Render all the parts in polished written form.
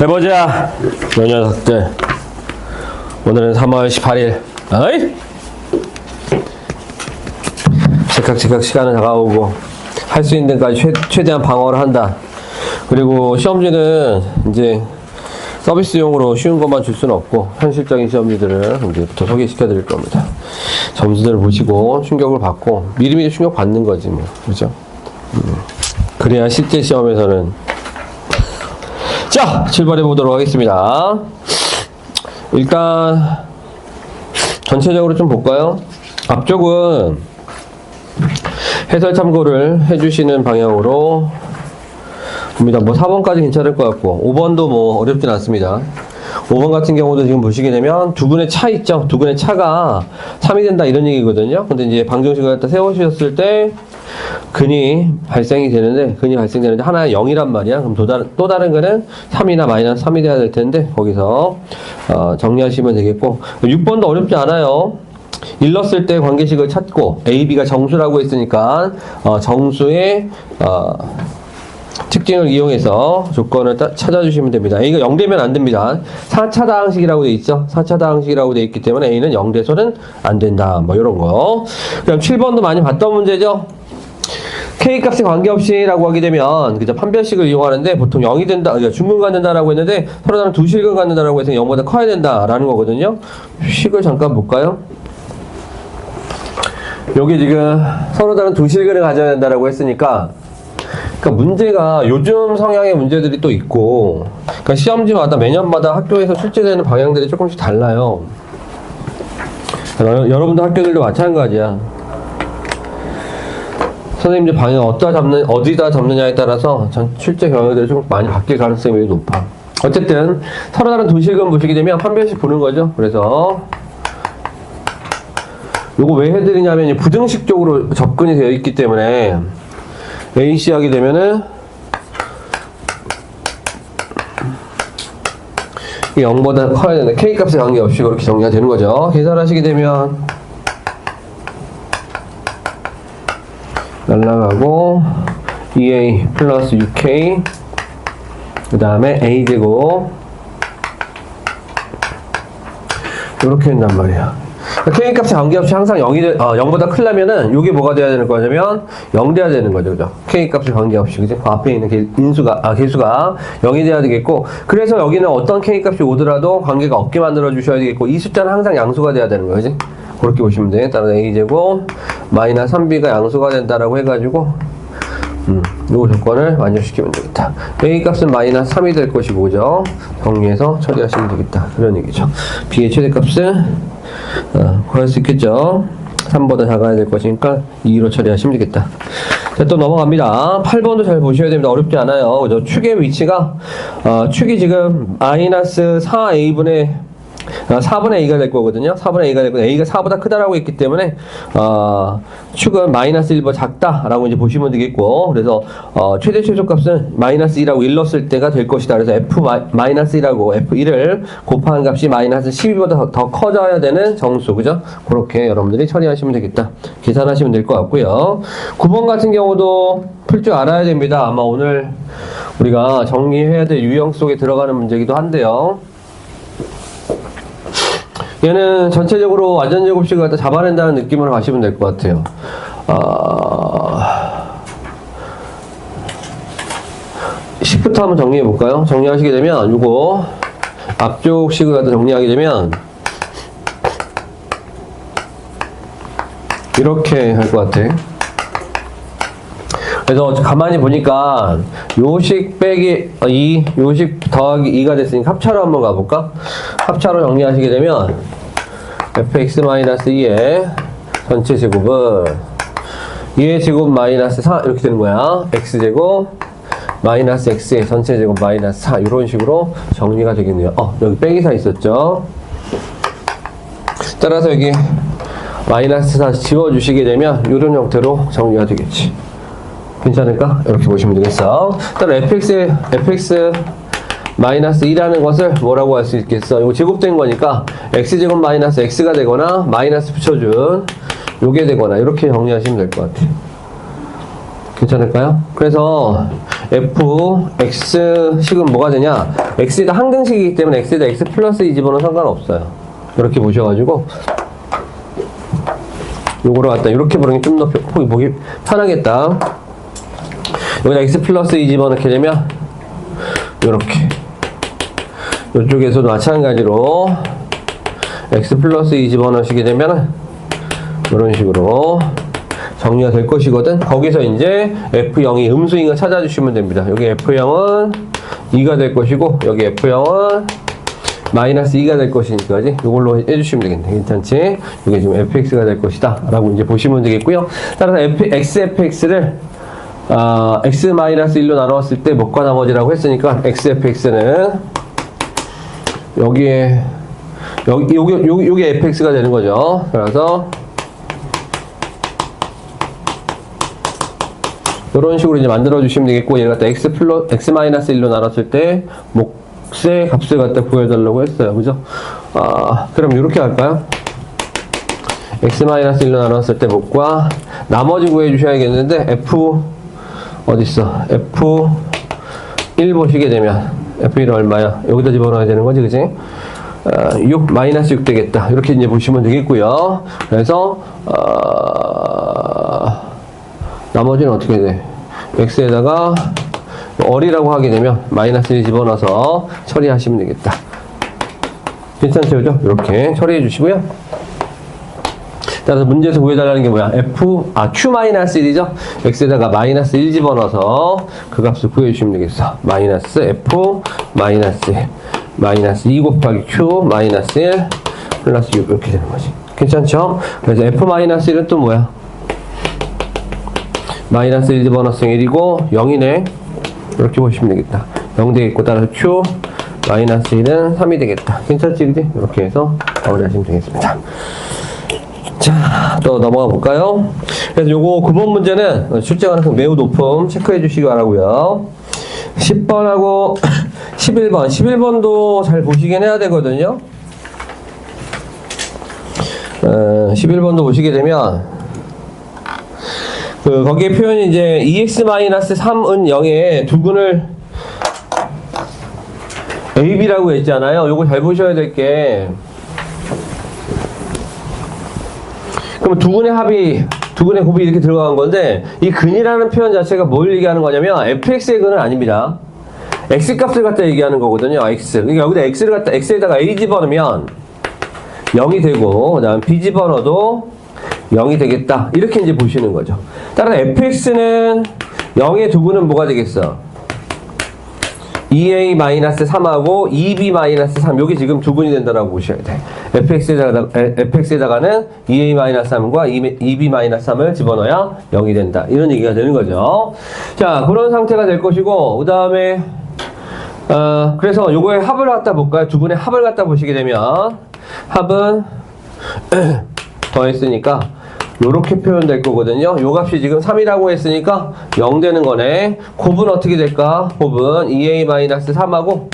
해보자, 요 녀석들. 오늘은 3월 18일. 어이? 제깍제깍 시간은 다가오고 할 수 있는 데까지 최대한 방어를 한다. 그리고 시험지는 이제 서비스용으로 쉬운 것만 줄 수는 없고 현실적인 시험지들을 이제부터 소개시켜 드릴 겁니다. 점수들을 보시고 충격을 받고 미리미리 충격 받는 거지 뭐, 그죠? 그래야 실제 시험에서는. 자, 출발해 보도록 하겠습니다. 일단 전체적으로 좀 볼까요? 앞쪽은 해설 참고를 해주시는 방향으로 봅니다. 뭐 4번까지 괜찮을 것 같고 5번도 뭐 어렵진 않습니다. 5번 같은 경우도 지금 보시게 되면 두 근의 차 있죠. 두 근의 차가 3이 된다 이런 얘기거든요. 근데 이제 방정식을 갖다 세우셨을 때 근이 발생이 되는데 하나가 0이란 말이야. 그럼 또 다른 거는 3이나 마이너스 3이 돼야 될 텐데 거기서 정리하시면 되겠고 6번도 어렵지 않아요. 일렀을 때 관계식을 찾고 A, B가 정수라고 했으니까 정수의 특징을 이용해서 조건을 찾아주시면 됩니다. A가 0되면 안 됩니다. 4차다항식이라고 돼 있죠. 4차다항식이라고 돼 있기 때문에 A는 0돼서는 안 된다. 뭐 이런 거. 그럼 7번도 많이 봤던 문제죠. K값에 관계없이 라고 하게 되면 그죠? 판별식을 이용하는데 보통 0이 된다, 중근 갖는다라고 했는데 서로 다른 두 실근 갖는다라고 해서 0보다 커야 된다라는 거거든요. 식을 잠깐 볼까요? 여기 지금 서로 다른 두 실근을 가져야 된다라고 했으니까 그러니까 문제가 요즘 성향의 문제들이 또 있고 그러니까 시험지마다 매년마다 학교에서 출제되는 방향들이 조금씩 달라요. 여러분들 학교들도 마찬가지야. 선생님들 방향 어디다 잡느냐에 따라서 출제 경향들이 좀 많이 바뀔 가능성이 매우 높아. 어쨌든 서로 다른 두 실근 보시게 되면 판별식 보는 거죠. 그래서 요거 왜 해드리냐면 부등식적으로 접근이 되어 있기 때문에 AC 하게 되면은 0보다 커야 되는데 K값에 관계없이 그렇게 정리가 되는 거죠. 계산하시게 되면 날라가고 2A 플러스 6K 그 다음에 A제곱 이렇게 된단 말이야. K값에 관계없이 항상 0보다 크려면은 이게 뭐가 돼야 되는 거냐면 0 돼야 되는 거죠. 그죠? K값에 관계없이 그죠? 그 앞에 있는 개수가 0이 돼야 되겠고 그래서 여기는 어떤 K값이 오더라도 관계가 없게 만들어 주셔야 되겠고 이 숫자는 항상 양수가 돼야 되는 거지. 그렇게 보시면 돼. 따라서 A제곱 마이너스 3B가 양수가 된다라고 해가지고 요 조건을 만족시키면 되겠다. A값은 마이너스 3이 될 것이고 그죠? 정리해서 처리하시면 되겠다. 그런 얘기죠. B의 최대값은 구할 수 있겠죠. 3보다 작아야 될 것이니까 2로 처리하시면 되겠다. 자, 또 넘어갑니다. 8번도 잘 보셔야 됩니다. 어렵지 않아요. 그죠? 축의 위치가 축이 지금 마이너스 4A분의 4분의 A가 될 거거든요. 4분의 A가 되고 A가 4보다 크다라고 했기 때문에 축은 마이너스 1보다 작다라고 이제 보시면 되겠고 그래서 최대 최소값은 마이너스 2라고 일렀을 때가 될 것이다. 그래서 F 마이너스 1하고 F1을 곱한 값이 마이너스 12보다 더 커져야 되는 정수 그죠? 그렇게 여러분들이 처리하시면 되겠다. 계산하시면 될 것 같고요. 9번 같은 경우도 풀 줄 알아야 됩니다. 아마 오늘 우리가 정리해야 될 유형 속에 들어가는 문제이기도 한데요. 얘는 전체적으로 완전 제곱식을 갖다 잡아낸다는 느낌으로 가시면 될 것 같아요. 식부터 한번 정리해 볼까요? 정리하시게 되면 요거 앞쪽 식을 갖다 정리하게 되면 이렇게 할 것 같아. 그래서 가만히 보니까 요식 빼기 2, 요식 더하기 2가 됐으니까 합차로 한번 가볼까? 합차로 정리하시게 되면 fx-2의 전체 제곱은 2의 제곱 마이너스 4 이렇게 되는 거야. x제곱 마이너스 x의 전체 제곱 마이너스 4 이런 식으로 정리가 되겠네요. 여기 빼기 4 있었죠. 따라서 여기 마이너스 4 지워주시게 되면 이런 형태로 정리가 되겠지. 괜찮을까? 이렇게 보시면 되겠어. 따라 fx 마이너스 2라는 것을 뭐라고 할 수 있겠어? 이거 제곱된 거니까 x제곱 마이너스 x가 되거나 마이너스 붙여준 요게 되거나 이렇게 정리하시면 될 것 같아요. 괜찮을까요? 그래서 fx식은 뭐가 되냐? x에다 항등식이기 때문에 x에다 x 플러스 2 집어넣으면 상관없어요. 이렇게 보셔가지고 요거를 갖다 이렇게 보는 게 좀 더 보기 편하겠다. 여기다 x 플러스 2 집어넣게 되면 요렇게 이쪽에서도 마찬가지로 x 플러스 2 집어넣으시게 되면 이런 식으로 정리가 될 것이거든. 거기서 이제 F0이 음수인 거 찾아주시면 됩니다. 여기 F0은 2가 될 것이고, 여기 F0은 마이너스 2가 될 것이니까, 이걸로 해주시면 되겠네. 괜찮지? 이게 지금 fx가 될 것이다. 라고 이제 보시면 되겠고요. 따라서 xfx를, x-1로 나누었을 때 못과 나머지라고 했으니까, xfx는 요게 fx가 되는 거죠. 그래서, 이런 식으로 이제 만들어 주시면 되겠고, 얘를 갖다 x-1로 나눴을 때 몫의 값을 갖다 구해달라고 했어요. 그죠? 그럼 이렇게 할까요? x-1로 나눴을 때 몫과 나머지 구해 주셔야겠는데, 어딨어? f1 보시게 되면, f1은 얼마야? 여기다 집어넣어야 되는 거지, 그지? 6, 마이너스 6 되겠다. 이렇게 이제 보시면 되겠고요. 그래서, 나머지는 어떻게 돼? x에다가 어리라고 하게 되면 마이너스 1 집어넣어서 처리하시면 되겠다. 괜찮죠? 그죠? 이렇게 처리해 주시고요. 따라서 문제에서 구해달라는 게 뭐야? q-1이죠? x에다가 마이너스 1 집어넣어서 그 값을 구해주시면 되겠어. 마이너스 f 마이너스 2 곱하기 q 마이너스 1 플러스 6 이렇게 되는 거지. 괜찮죠? 그래서 f-1은 또 뭐야? 마이너스 1 집어넣으면 1이고 0이네. 이렇게 보시면 되겠다. 0 되겠고, 따라서 q 마이너스 1은 3이 되겠다. 괜찮지, 그지? 이렇게 해서 마무리하시면 되겠습니다. 자, 또 넘어가 볼까요? 그래서 요거 9번 문제는 출제 가능성 매우 높음 체크해 주시기 바라고요. 10번하고 11번. 11번도 잘 보시긴 해야 되거든요. 11번도 보시게 되면 거기에 표현이 이제 2x-3은 0에 두근을 AB라고 했잖아요. 요거 잘 보셔야 될 게, 그럼 두근의 곱이 이렇게 들어간 건데, 이 근이라는 표현 자체가 뭘 얘기하는 거냐면, fx의 근은 아닙니다. x 값을 갖다 얘기하는 거거든요. x. 그러니까 여기다 x를 갖다, x에다가 a 집어넣으면 0이 되고, 그 다음 b 집어넣어도 0이 되겠다. 이렇게 이제 보시는 거죠. 따라서 fx는 0의 두근은 뭐가 되겠어? 2a-3하고 2b-3. 요게 지금 두근이 된다라고 보셔야 돼. fx에다가는 2a-3과 2b-3을 집어넣어야 0이 된다. 이런 얘기가 되는 거죠. 자, 그런 상태가 될 것이고, 그 다음에, 그래서 요거의 합을 갖다 볼까요? 두근의 합을 갖다 보시게 되면, 합은 더했으니까, 요렇게 표현될 거거든요. 요 값이 지금 3이라고 했으니까 0 되는 거네. 곱은 어떻게 될까? 곱은 2a-3하고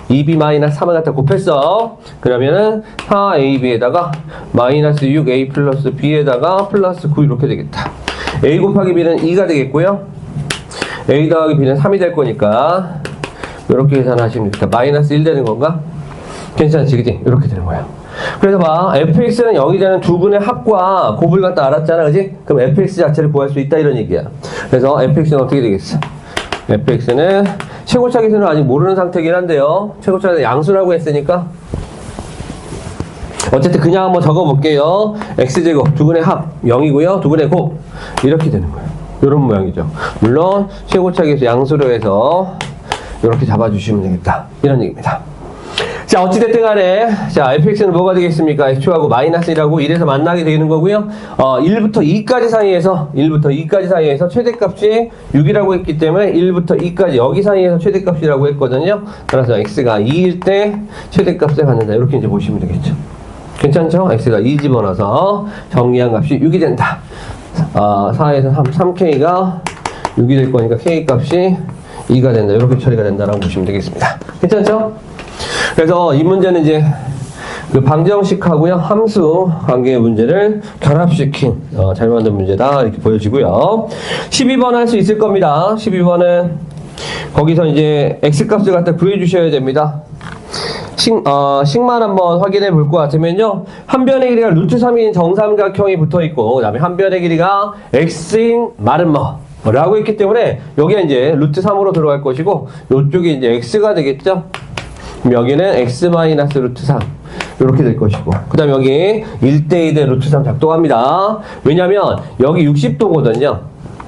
2b-3을 갖다 곱했어. 그러면은 4ab에다가 마이너스 6a 플러스 b에다가 플러스 9 이렇게 되겠다. a 곱하기 b는 2가 되겠고요. a 더하기 b는 3이 될 거니까 요렇게 계산하시면 되겠다. 마이너스 1 되는 건가? 괜찮지, 그지? 이렇게 되는 거야. 그래서 봐, fx는 0이 되는 두근의 합과 곱을 갖다 알았잖아, 그지? 그럼 fx 자체를 구할 수 있다, 이런 얘기야. 그래서 fx는 어떻게 되겠어? fx는 최고차기수는 아직 모르는 상태긴 한데요. 최고차기수 양수라고 했으니까 어쨌든 그냥 한번 적어볼게요. x제곱 두근의 합 0이고요. 두근의 곱 이렇게 되는 거예요. 이런 모양이죠. 물론 최고차기수 양수로 해서 이렇게 잡아주시면 되겠다, 이런 얘기입니다. 자, 어찌됐든 간에, 자, fx는 뭐가 되겠습니까? x하고 마이너스 1하고 1에서 만나게 되는 거고요. 1부터 2까지 사이에서 최대값이 6이라고 했기 때문에 1부터 2까지 여기 사이에서 최대값이라고 했거든요. 따라서 x가 2일 때 최대값을 갖는다. 이렇게 이제 보시면 되겠죠. 괜찮죠? x가 2 집어넣어서 정리한 값이 6이 된다. 4에서 3k가 6이 될 거니까 k 값이 2가 된다. 이렇게 처리가 된다라고 보시면 되겠습니다. 괜찮죠? 그래서 이 문제는 이제 그 방정식하고요, 함수 관계의 문제를 결합시킨 잘 만든 문제다, 이렇게 보여지고요. 12번 할 수 있을 겁니다. 12번은 거기서 이제 x값을 갖다 구해주셔야 됩니다. 식만 한번 확인해 볼 것 같으면요. 한 변의 길이가 루트 3인 정삼각형이 붙어 있고, 그 다음에 한 변의 길이가 x인 말은 라고 있기 때문에 여기에 이제 루트 3으로 들어갈 것이고, 요쪽이 이제 x가 되겠죠? 그럼 여기는 x 마이너스 루트 3. 이렇게 될 것이고, 그 다음에 여기 1대2 대 루트 3 작동합니다. 왜냐면 여기 60도거든요.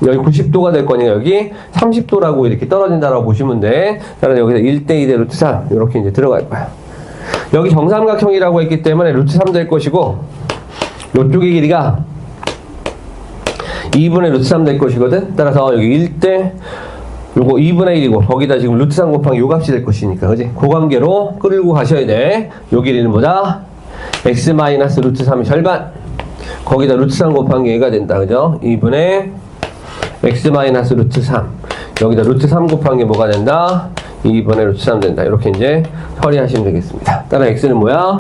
여기 90도가 될 거니까 여기 30도라고 이렇게 떨어진다라고 보시면 돼. 따라서 여기서 1대2 대 루트 3 이렇게 이제 들어갈 거야. 여기 정삼각형이라고 했기 때문에 루트 3 될 것이고, 요쪽의 길이가 2분의 루트 3 될 것이거든. 따라서 여기 1대 요거 2분의 1이고 거기다 지금 루트 3 곱하기 요 값이 될 것이니까, 그지? 그 관계로 끌고 가셔야 돼. 요 길이는 뭐다? x 마이너스 루트 3의 절반, 거기다 루트 3 곱한 게 얘가 된다, 그죠? 2분의 x 마이너스 루트 3, 여기다 루트 3 곱한 게 뭐가 된다? 2분의 루트 3 된다. 이렇게 이제 처리하시면 되겠습니다. 따라 x는 뭐야?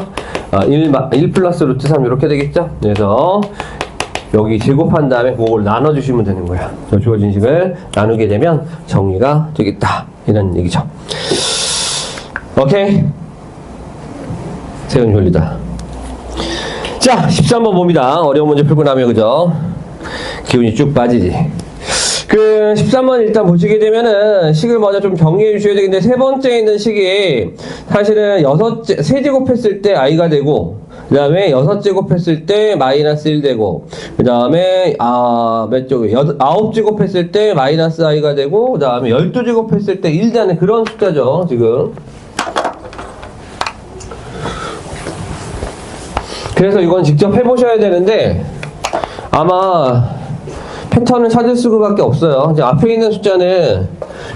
1 플러스 루트 3 이렇게 되겠죠? 그래서 여기 제곱한 다음에 그걸 나눠주시면 되는 거야. 저 주어진 식을 나누게 되면 정리가 되겠다, 이런 얘기죠. 오케이? 세운 논리다. 자, 13번 봅니다. 어려운 문제 풀고 나면, 그죠? 기운이 쭉 빠지지. 그 13번 일단 보시게 되면은 식을 먼저 좀 정리해 주셔야 되는데, 세 번째에 있는 식이 사실은 세제곱 했을 때 i가 되고, 그 다음에 6제곱 했을 때 마이너스 1 되고, 그 다음에 몇 쪽이 9제곱 했을 때 마이너스 i가 되고, 그 다음에 12제곱 했을 때 1 되는 그런 숫자죠, 지금. 그래서 이건 직접 해보셔야 되는데, 아마 패턴을 찾을 수밖에 없어요. 이제 앞에 있는 숫자는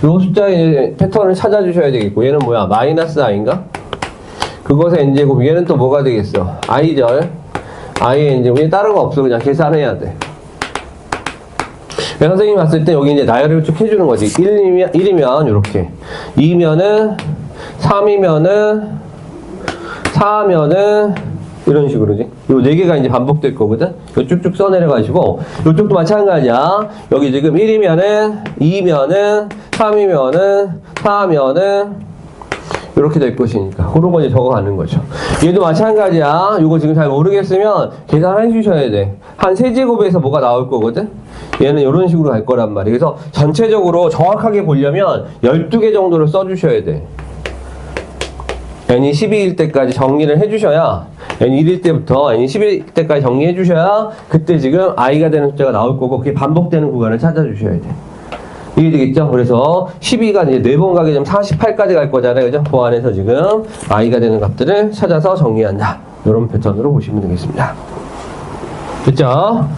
이 숫자의 패턴을 찾아주셔야 되겠고, 얘는 뭐야? 마이너스 i인가? 그것의 n제곱, 얘는 또 뭐가 되겠어? i절. i의 n제곱. 얘 다른 거 없어. 그냥 계산해야 돼. 선생님이 봤을 때 여기 이제 나열을 쭉 해주는 거지. 1이면 이렇게. 2면은, 3이면은, 4면은, 이런 식으로지. 요 4개가 이제 반복될 거거든? 요 쭉쭉 써내려가지고, 요쪽도 마찬가지야. 여기 지금 1이면은, 2면은, 3이면은, 4면은, 이렇게 될 것이니까. 그런 거 이제 적어가는 거죠. 얘도 마찬가지야. 이거 지금 잘 모르겠으면 계산해 주셔야 돼. 한 3제곱에서 뭐가 나올 거거든? 얘는 이런 식으로 갈 거란 말이에요. 그래서 전체적으로 정확하게 보려면 12개 정도를 써주셔야 돼. n이 12일 때까지 정리를 해주셔야, n이 1일 때부터 n이 10일 때까지 정리해 주셔야 그때 지금 i가 되는 숫자가 나올 거고, 그게 반복되는 구간을 찾아주셔야 돼. 이게 되겠죠? 그래서 12가 이제 4번 가게 되면 48까지 갈 거잖아요. 그죠? 그 안에서 지금 i가 되는 값들을 찾아서 정리한다. 이런 패턴으로 보시면 되겠습니다. 됐죠?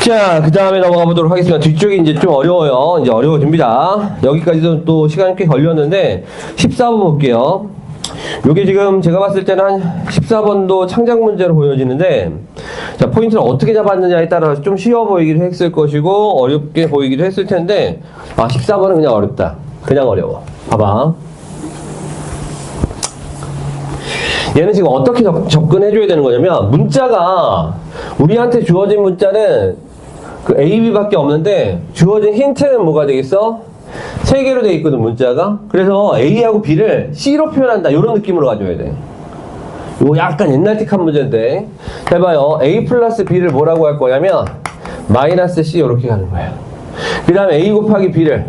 자, 그 다음에 넘어가 보도록 하겠습니다. 뒤쪽이 이제 좀 어려워요. 이제 어려워집니다. 여기까지도 또 시간이 꽤 걸렸는데, 14번 볼게요. 요게 지금 제가 봤을 때는 한 14번도 창작 문제로 보여지는데, 자, 포인트를 어떻게 잡았느냐에 따라서 좀 쉬워 보이기도 했을 것이고, 어렵게 보이기도 했을 텐데, 14번은 그냥 어렵다. 그냥 어려워. 봐봐. 얘는 지금 어떻게 접근해줘야 되는 거냐면, 문자가, 우리한테 주어진 문자는 그 A, B밖에 없는데, 주어진 힌트는 뭐가 되겠어? 3개로 되어 있거든, 문자가. 그래서 A하고 B를 C로 표현한다, 이런 느낌으로 가져야 돼. 이거 약간 옛날틱한 문제인데, 해봐요. A 플러스 B를 뭐라고 할 거냐면 마이너스 C 이렇게 가는 거야. 그 다음에 A 곱하기 B를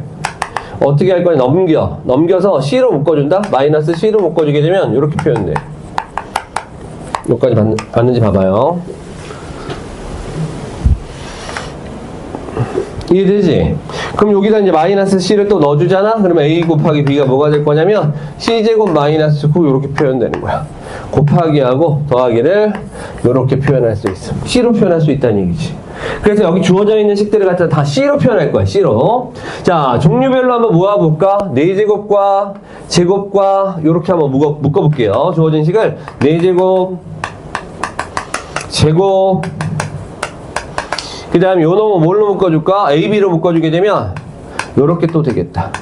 어떻게 할 거냐? 넘겨서 C로 묶어준다? 마이너스 C로 묶어주게 되면 이렇게 표현돼. 여기까지 봤는지 봐봐요. 이해되지? 그럼 여기다 이제 마이너스 C를 또 넣어주잖아? 그러면 A 곱하기 B가 뭐가 될 거냐면 C제곱 마이너스 9 이렇게 표현되는 거야. 곱하기하고 더하기를 이렇게 표현할 수 있어. C로 표현할 수 있다는 얘기지. 그래서 여기 주어져 있는 식들을 갖다 다 C로 표현할 거야. C로. 자, 종류별로 한번 모아볼까? 4제곱과 제곱과 이렇게 한번 묶어볼게요. 주어진 식을 4제곱, 제곱, 그 다음에 요 놈은 뭘로 묶어줄까? A, B로 묶어주게 되면 요렇게 또 되겠다.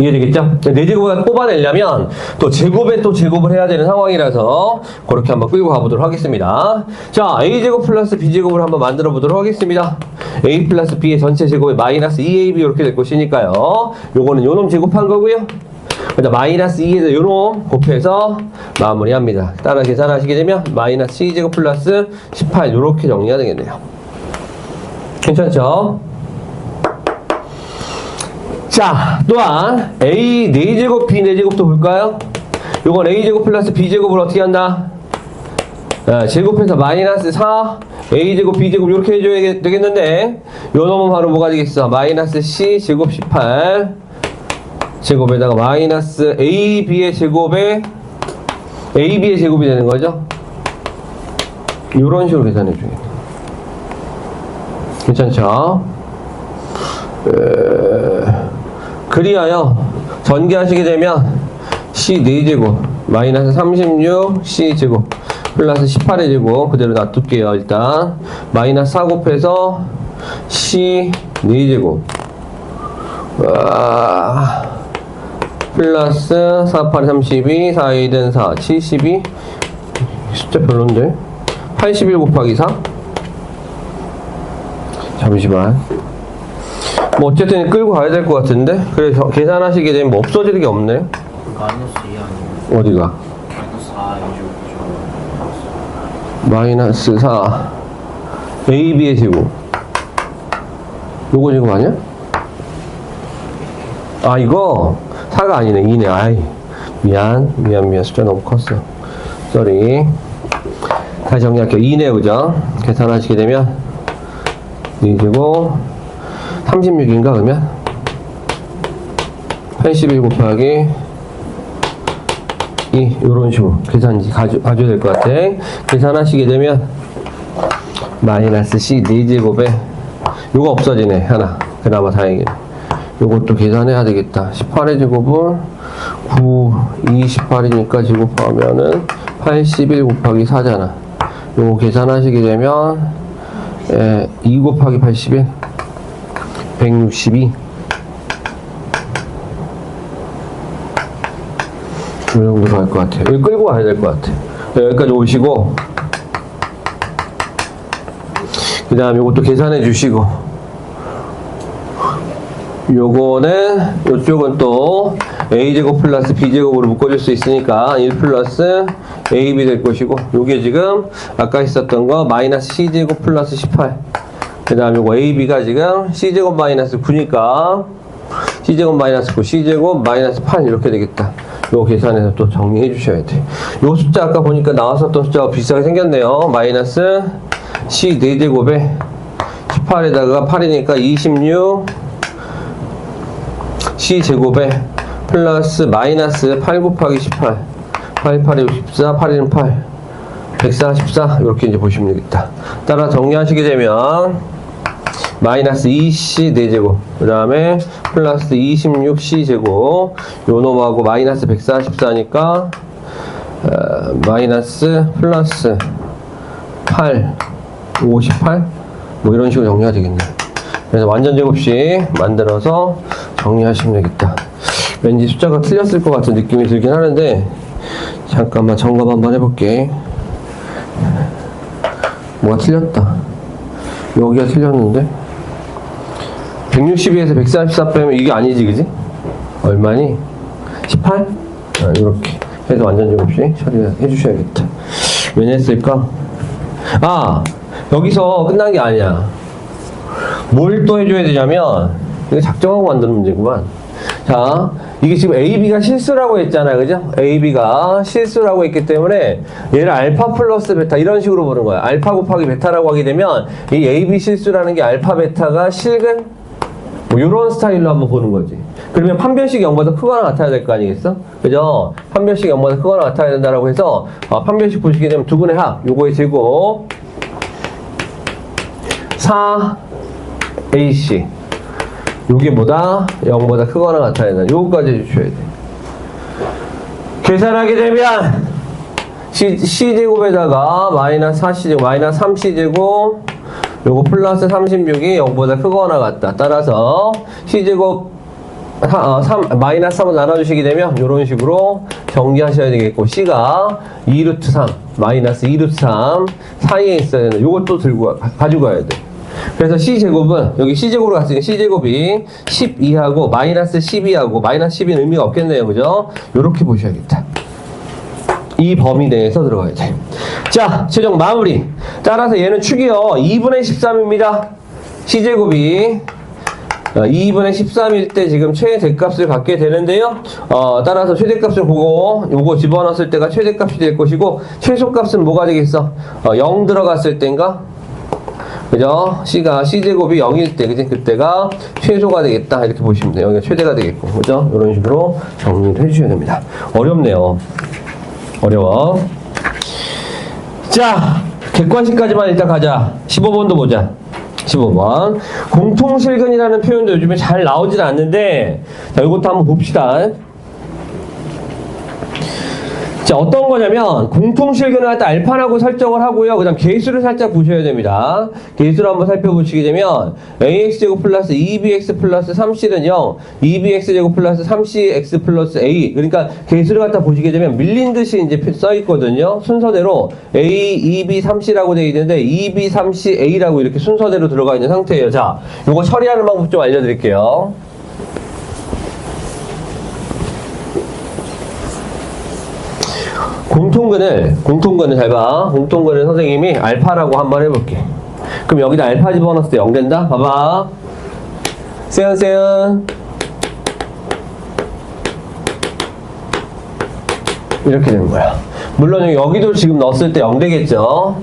이해되겠죠? 4제곱을 뽑아내려면 또 제곱에 또 제곱을 해야 되는 상황이라서 그렇게 한번 끌고 가보도록 하겠습니다. 자, a제곱 플러스 b제곱을 한번 만들어 보도록 하겠습니다. a 플러스 b의 전체 제곱이 마이너스 2ab 이렇게 될 것이니까요. 요거는 요놈 제곱한 거고요. 그러니까 마이너스 2에서 요놈 곱해서 마무리합니다. 따라 계산하시게 되면 마이너스 2제곱 플러스 18 이렇게 정리가 되겠네요. 괜찮죠? 자, 또한 a 4제곱 b 4제곱도 볼까요? 요건 a제곱 플러스 b제곱을 어떻게 한다? 제곱해서 마이너스 4 a제곱 b제곱 이렇게 해줘야 되겠는데 요 놈은 바로 뭐가 되겠어? 마이너스 c 제곱 18 제곱에다가 마이너스 ab의 제곱에 ab의 제곱이 되는 거죠? 이런 식으로 계산해 줘야 돼. 괜찮죠? 그리하여 전개하시게 되면 c 4제곱 마이너스 36 c 제곱 플러스 18의 제곱 그대로 놔둘게요. 일단 마이너스 4 곱해서 c 4제곱 플러스 4, 8, 32 4, 2는 4, 72 숫자 별론데 81 곱하기 4 잠시만 뭐 어쨌든 끌고 가야 될 것 같은데 그래서 계산하시게 되면 뭐 없어지는 게 없네요. 마이너스 2 아니에요? 어디가? 마이너스 4 이죠. 마이너스 4 ab의 제곱 요거 제곱 아니야? 아 이거 4가 아니네 2네 아이 미안 숫자 너무 컸어 쏘리 다시 정리할게요 2네 그죠? 계산하시게 되면 2제곱 36인가 그러면 81 곱하기 2 요런 식으로 계산지 가져야 될 것 같아. 계산하시게 되면 마이너스 c 4제곱에 요거 없어지네 하나 그나마 다행이네. 요것도 계산해야 되겠다. 18의 제곱을 9 28이니까 제곱하면은 81 곱하기 4잖아. 요거 계산하시게 되면 2 곱하기 81 162 이 정도로 갈 것 같아요. 여기 끌고 가야 될 것 같아요. 여기까지 오시고 그 다음 요것도 계산해 주시고 요거는 요쪽은 또 a제곱 플러스 b제곱으로 묶어줄 수 있으니까 1 플러스 ab 될 것이고 요게 지금 아까 있었던 거 마이너스 c제곱 플러스 18 그 다음 요거 ab가 지금 c제곱 마이너스 9니까 c제곱 마이너스 9 c제곱 마이너스 8 이렇게 되겠다. 요거 계산해서 또 정리해 주셔야 돼. 요 숫자 아까 보니까 나왔었던 숫자가 비슷하게 생겼네요. 마이너스 c 4제곱에 18에다가 8이니까 26 c 제곱에 플러스 마이너스 8 곱하기 18 8, 8이 64 8, 1은 8 144 이렇게 이제 보시면 되겠다. 따라 정리하시게 되면 마이너스 2c 4제곱 그 다음에 플러스 26c 제곱 요 놈하고 마이너스 144니까 마이너스 플러스 8 58 뭐 이런 식으로 정리가 되겠네. 그래서 완전 제곱식 만들어서 정리하시면 되겠다. 왠지 숫자가 틀렸을 것 같은 느낌이 들긴 하는데 잠깐만 점검 한번 해볼게. 뭐가 틀렸다. 여기가 틀렸는데 162에서 144 빼면 이게 아니지 그지? 얼마니? 18? 이렇게 해서 완전 제곱식 처리해 주셔야겠다. 왜 냈을까? 아 여기서 끝난 게 아니야. 뭘 또 해줘야 되냐면 이거 작정하고 만드는 문제구만. 자, 이게 지금 AB가 실수라고 했잖아요. 그죠? AB가 실수라고 했기 때문에 얘를 알파 플러스 베타 이런 식으로 보는 거야. 알파 곱하기 베타라고 하게 되면 이 AB 실수라는 게 알파 베타가 실근 뭐 이런 스타일로 한번 보는 거지. 그러면 판별식이 0보다 크거나 같아야 될 거 아니겠어? 그죠? 판별식이 0보다 크거나 같아야 된다라고 해서 판별식 보시게 되면 두근의 합 요거의 제곱 4AC 요게 뭐다? 0보다 크거나 같아야 된다. 요거까지 해주셔야 돼. 계산하게 되면 C제곱에다가 마이너스 4C제곱, 마이너스 3C제곱 요거 플러스 36이 0보다 크거나 같다. 따라서 C제곱 마이너스 3을 나눠주시게 되면 이런 식으로 정리하셔야 되겠고, C가 2루트 3, 마이너스 2루트 3 사이에 있어야 되는, 요것도 가지고 가야 돼. 그래서 C제곱은, 여기 C제곱으로 갔으니까 C제곱이 12하고, 마이너스 12하고, 마이너스 10은 의미가 없겠네요. 그죠? 요렇게 보셔야겠다. 이 범위 내에서 들어가야 돼. 자, 최종 마무리. 따라서 얘는 축이요. 2분의 13입니다. C제곱이 2분의 13일 때 지금 최대값을 갖게 되는데요. 따라서 최대값을 보고 요거 집어넣었을 때가 최대값이 될 것이고, 최소값은 뭐가 되겠어? 0 들어갔을 때인가? 그죠? C가 C제곱이 0일 때, 그지? 그때가 최소가 되겠다. 이렇게 보시면 돼요. 여기가 최대가 되겠고. 그죠? 이런 식으로 정리를 해주셔야 됩니다. 어렵네요. 어려워. 자, 객관식까지만 일단 가자. 15번도 보자. 15번. 공통실근이라는 표현도 요즘에 잘 나오진 않는데, 자, 이것도 한번 봅시다. 자, 어떤 거냐면, 공통실근을 갖다 알파라고 설정을 하고요. 그 다음 계수를 살짝 보셔야 됩니다. 계수를 한번 살펴보시게 되면, ax제곱 플러스 2bx 플러스 3c는 0, 2bx제곱 플러스 3cx 플러스 a. 그러니까 계수를 갖다 보시게 되면 밀린 듯이 이제 써있거든요. 순서대로 a, 2b, 3c라고 되어 있는데, 2b, 3c, a라고 이렇게 순서대로 들어가 있는 상태예요. 자, 요거 처리하는 방법 좀 알려드릴게요. 공통근을 잘 봐. 공통근을 선생님이 알파라고 한번 해볼게. 그럼 여기다 알파 집어넣었을 때 0 된다? 봐봐. 세연. 이렇게 되는 거야. 물론 여기도 지금 넣었을 때 0 되겠죠?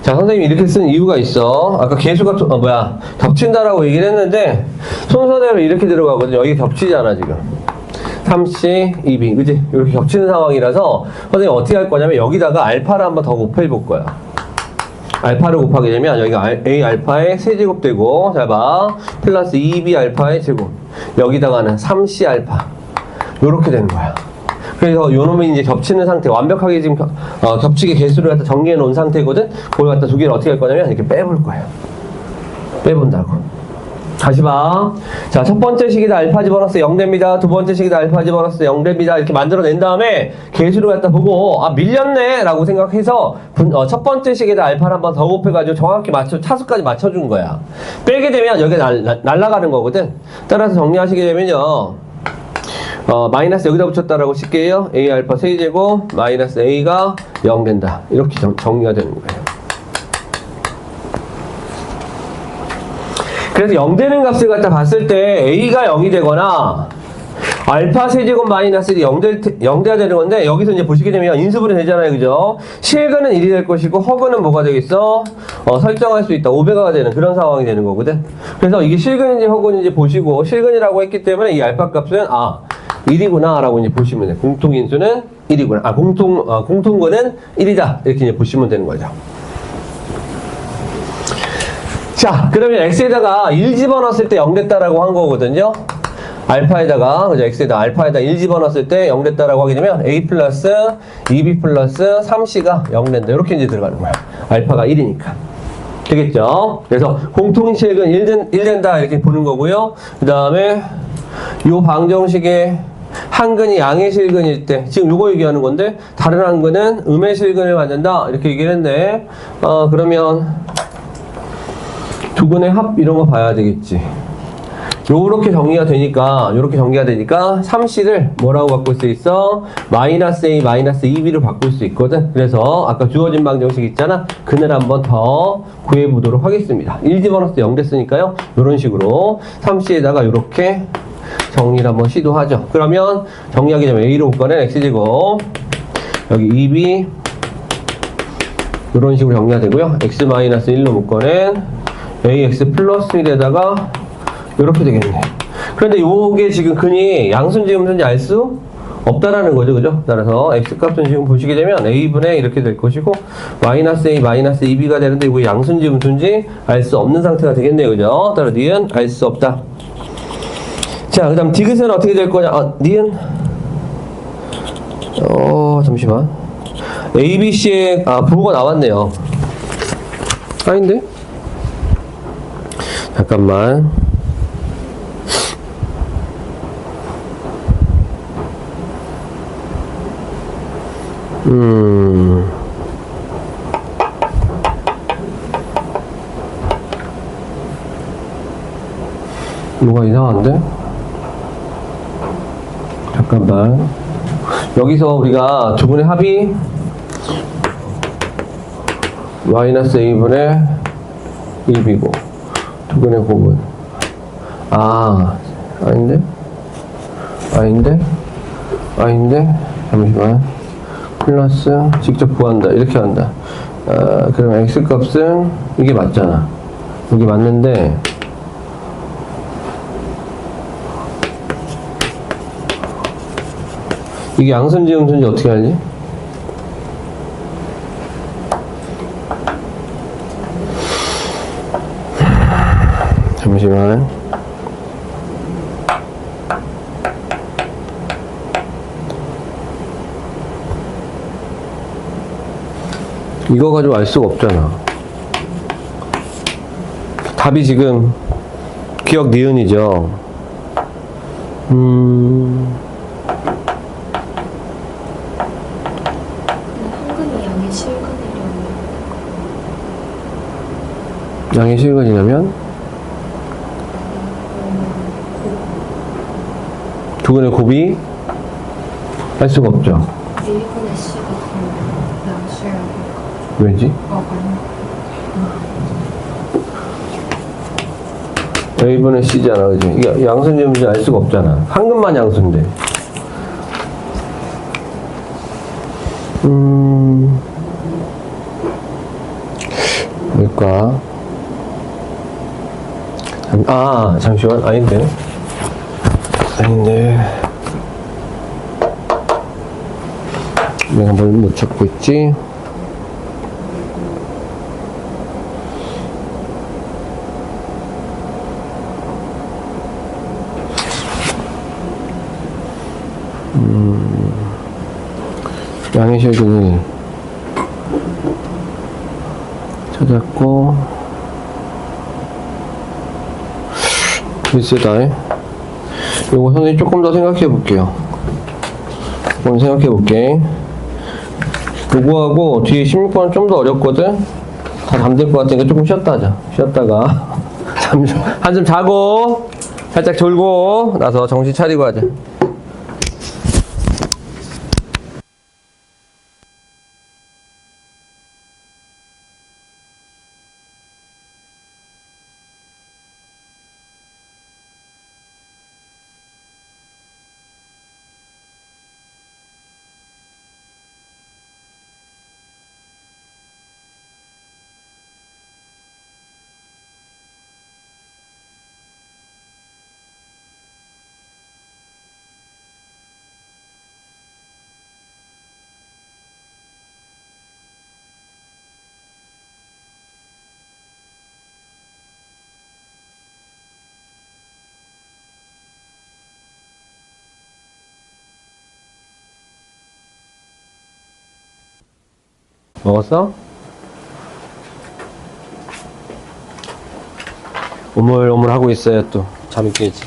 자, 선생님이 이렇게 쓴 이유가 있어. 아까 계수가, 겹친다라고 얘기를 했는데, 순서대로 이렇게 들어가거든요. 여기 겹치잖아, 지금. 3C, 2B. 그지? 이렇게 겹치는 상황이라서, 선생님 어떻게 할 거냐면, 여기다가 알파를 한번 더 곱해볼 거야. 알파를 곱하게 되면, 여기가 A 알파의 세제곱 되고, 잘 봐. 플러스 2B 알파의 제곱. 여기다가는 3C 알파. 요렇게 되는 거야. 그래서 요놈이 이제 겹치는 상태, 완벽하게 지금 겹치게 개수를 갖다 정리해 놓은 상태거든? 그걸 갖다 두 개를 어떻게 할 거냐면 이렇게 빼볼 거예요. 빼본다고. 다시 봐. 자, 첫 번째 식이다 알파 집어넣었을 때 0 됩니다. 두 번째 식이다 알파 집어넣었을 때 0 됩니다. 이렇게 만들어낸 다음에 개수를 갖다 보고, 아, 밀렸네! 라고 생각해서 첫 번째 식에다 알파를 한번 더 곱해가지고 정확히 차수까지 맞춰준 거야. 빼게 되면 여기가 날아가는 거거든? 따라서 정리하시게 되면요. 마이너스 여기다 붙였다라고 칠게요. A 알파 세제곱 마이너스 A가 0 된다. 이렇게 정리가 되는 거예요. 그래서 0 되는 값을 갖다 봤을 때 A가 0이 되거나 알파 세제곱 마이너스 0 돼야 되는 건데, 여기서 이제 보시게 되면 인수분해 되잖아요. 그죠? 실근은 1이 될 것이고 허근은 뭐가 되겠어? 설정할 수 있다. 5배가가 되는 그런 상황이 되는 거거든. 그래서 이게 실근인지 허근인지 보시고, 실근이라고 했기 때문에 이 알파 값은 1이구나 라고 이제 보시면 돼요. 공통인수는 1이구나. 공통근은 1이다. 이렇게 이제 보시면 되는 거죠. 자, 그러면 x에다가 1 집어넣었을 때 0 됐다라고 한 거거든요. 알파에다가, 그죠? x에다 알파에다 1 집어넣었을 때 0 됐다라고 하게 되면 a 플러스 2b 플러스 3c가 0 된다. 이렇게 이제 들어가는 거야. 알파가 1이니까. 되겠죠? 그래서 공통인식은 1 된다. 이렇게 보는 거고요. 그 다음에 요 방정식의 한근이 양의 실근일 때, 지금 요거 얘기하는 건데, 다른 한근은 음의 실근을 만든다. 이렇게 얘기를 했네. 그러면 두 근의 합 이런 거 봐야 되겠지. 요렇게 정리가 되니까 3C를 뭐라고 바꿀 수 있어? 마이너스 A, 마이너스 2B로 바꿀 수 있거든. 그래서 아까 주어진 방정식 있잖아. 그늘 한번 더 구해보도록 하겠습니다. 1 집어넣었을 때 0 됐으니까요. 요런 식으로 3C에다가 요렇게 정리를 한번 시도하죠. 그러면 정리하게 되면 A로 묶어낸 X제곱, 여기 2B 요런 식으로 정리가 되고요. X-1로 묶어낸 AX 플러스 1에다가 이렇게 되겠네. 그런데 요게 지금 근이 양수인지 음수인지 알 수 없다라는 거죠. 그죠? 따라서 X값은 지금 보시게 되면 A분의 이렇게 될 것이고, 마이너스 A, 마이너스 2B가 되는데, 이거 양수인지 음수인지 알 수 없는 상태가 되겠네요. 그죠? 따라 니은 알 수 없다. 자, 그 다음 디귿은 어떻게 될 거냐? 니은 잠시만. A, B, C의 부호가 나왔네요. 아닌데? 잠깐만. 뭐가 이상한데? 잠깐만. 여기서 우리가 두 분의 합이 마이너스 a분의 1이고 두 분의 곱은 아닌데? 잠시만. 플러스 직접 구한다 이렇게 한다. 그러면 x값은 이게 맞잖아. 여기 맞는데 이게 양수인지 음수인지 어떻게 알지? 잠시만. 이거 가지고 알 수가 없잖아. 답이 지금 기억 니은이죠. 한근이 양의 실근이려면 양의 실근이냐면 두 분의 곱이 할 수가 없죠. 1분의 C 같은 양수라고. 왜지? 아니. A분의 C잖아, 그지? 이게 양수인지 음수인지 알 수가 없잖아. 한근만 양수인데. 뭘까? 잠시만. 아닌데. 내가 뭘 못 찾고 있지? 양의 실근을 찾았고 글쎄다. 요거 선생님 조금 더 생각해 볼게요. 조금 생각해 볼게. 요거하고 뒤에 16번은 좀 더 어렵거든. 다 잠들 것 같으니까 조금 쉬었다 하자. 쉬었다가 한숨 자고 살짝 졸고 나서 정신 차리고 하자. 먹었어? 오물오물 하고 있어야 또 잠이 깨지.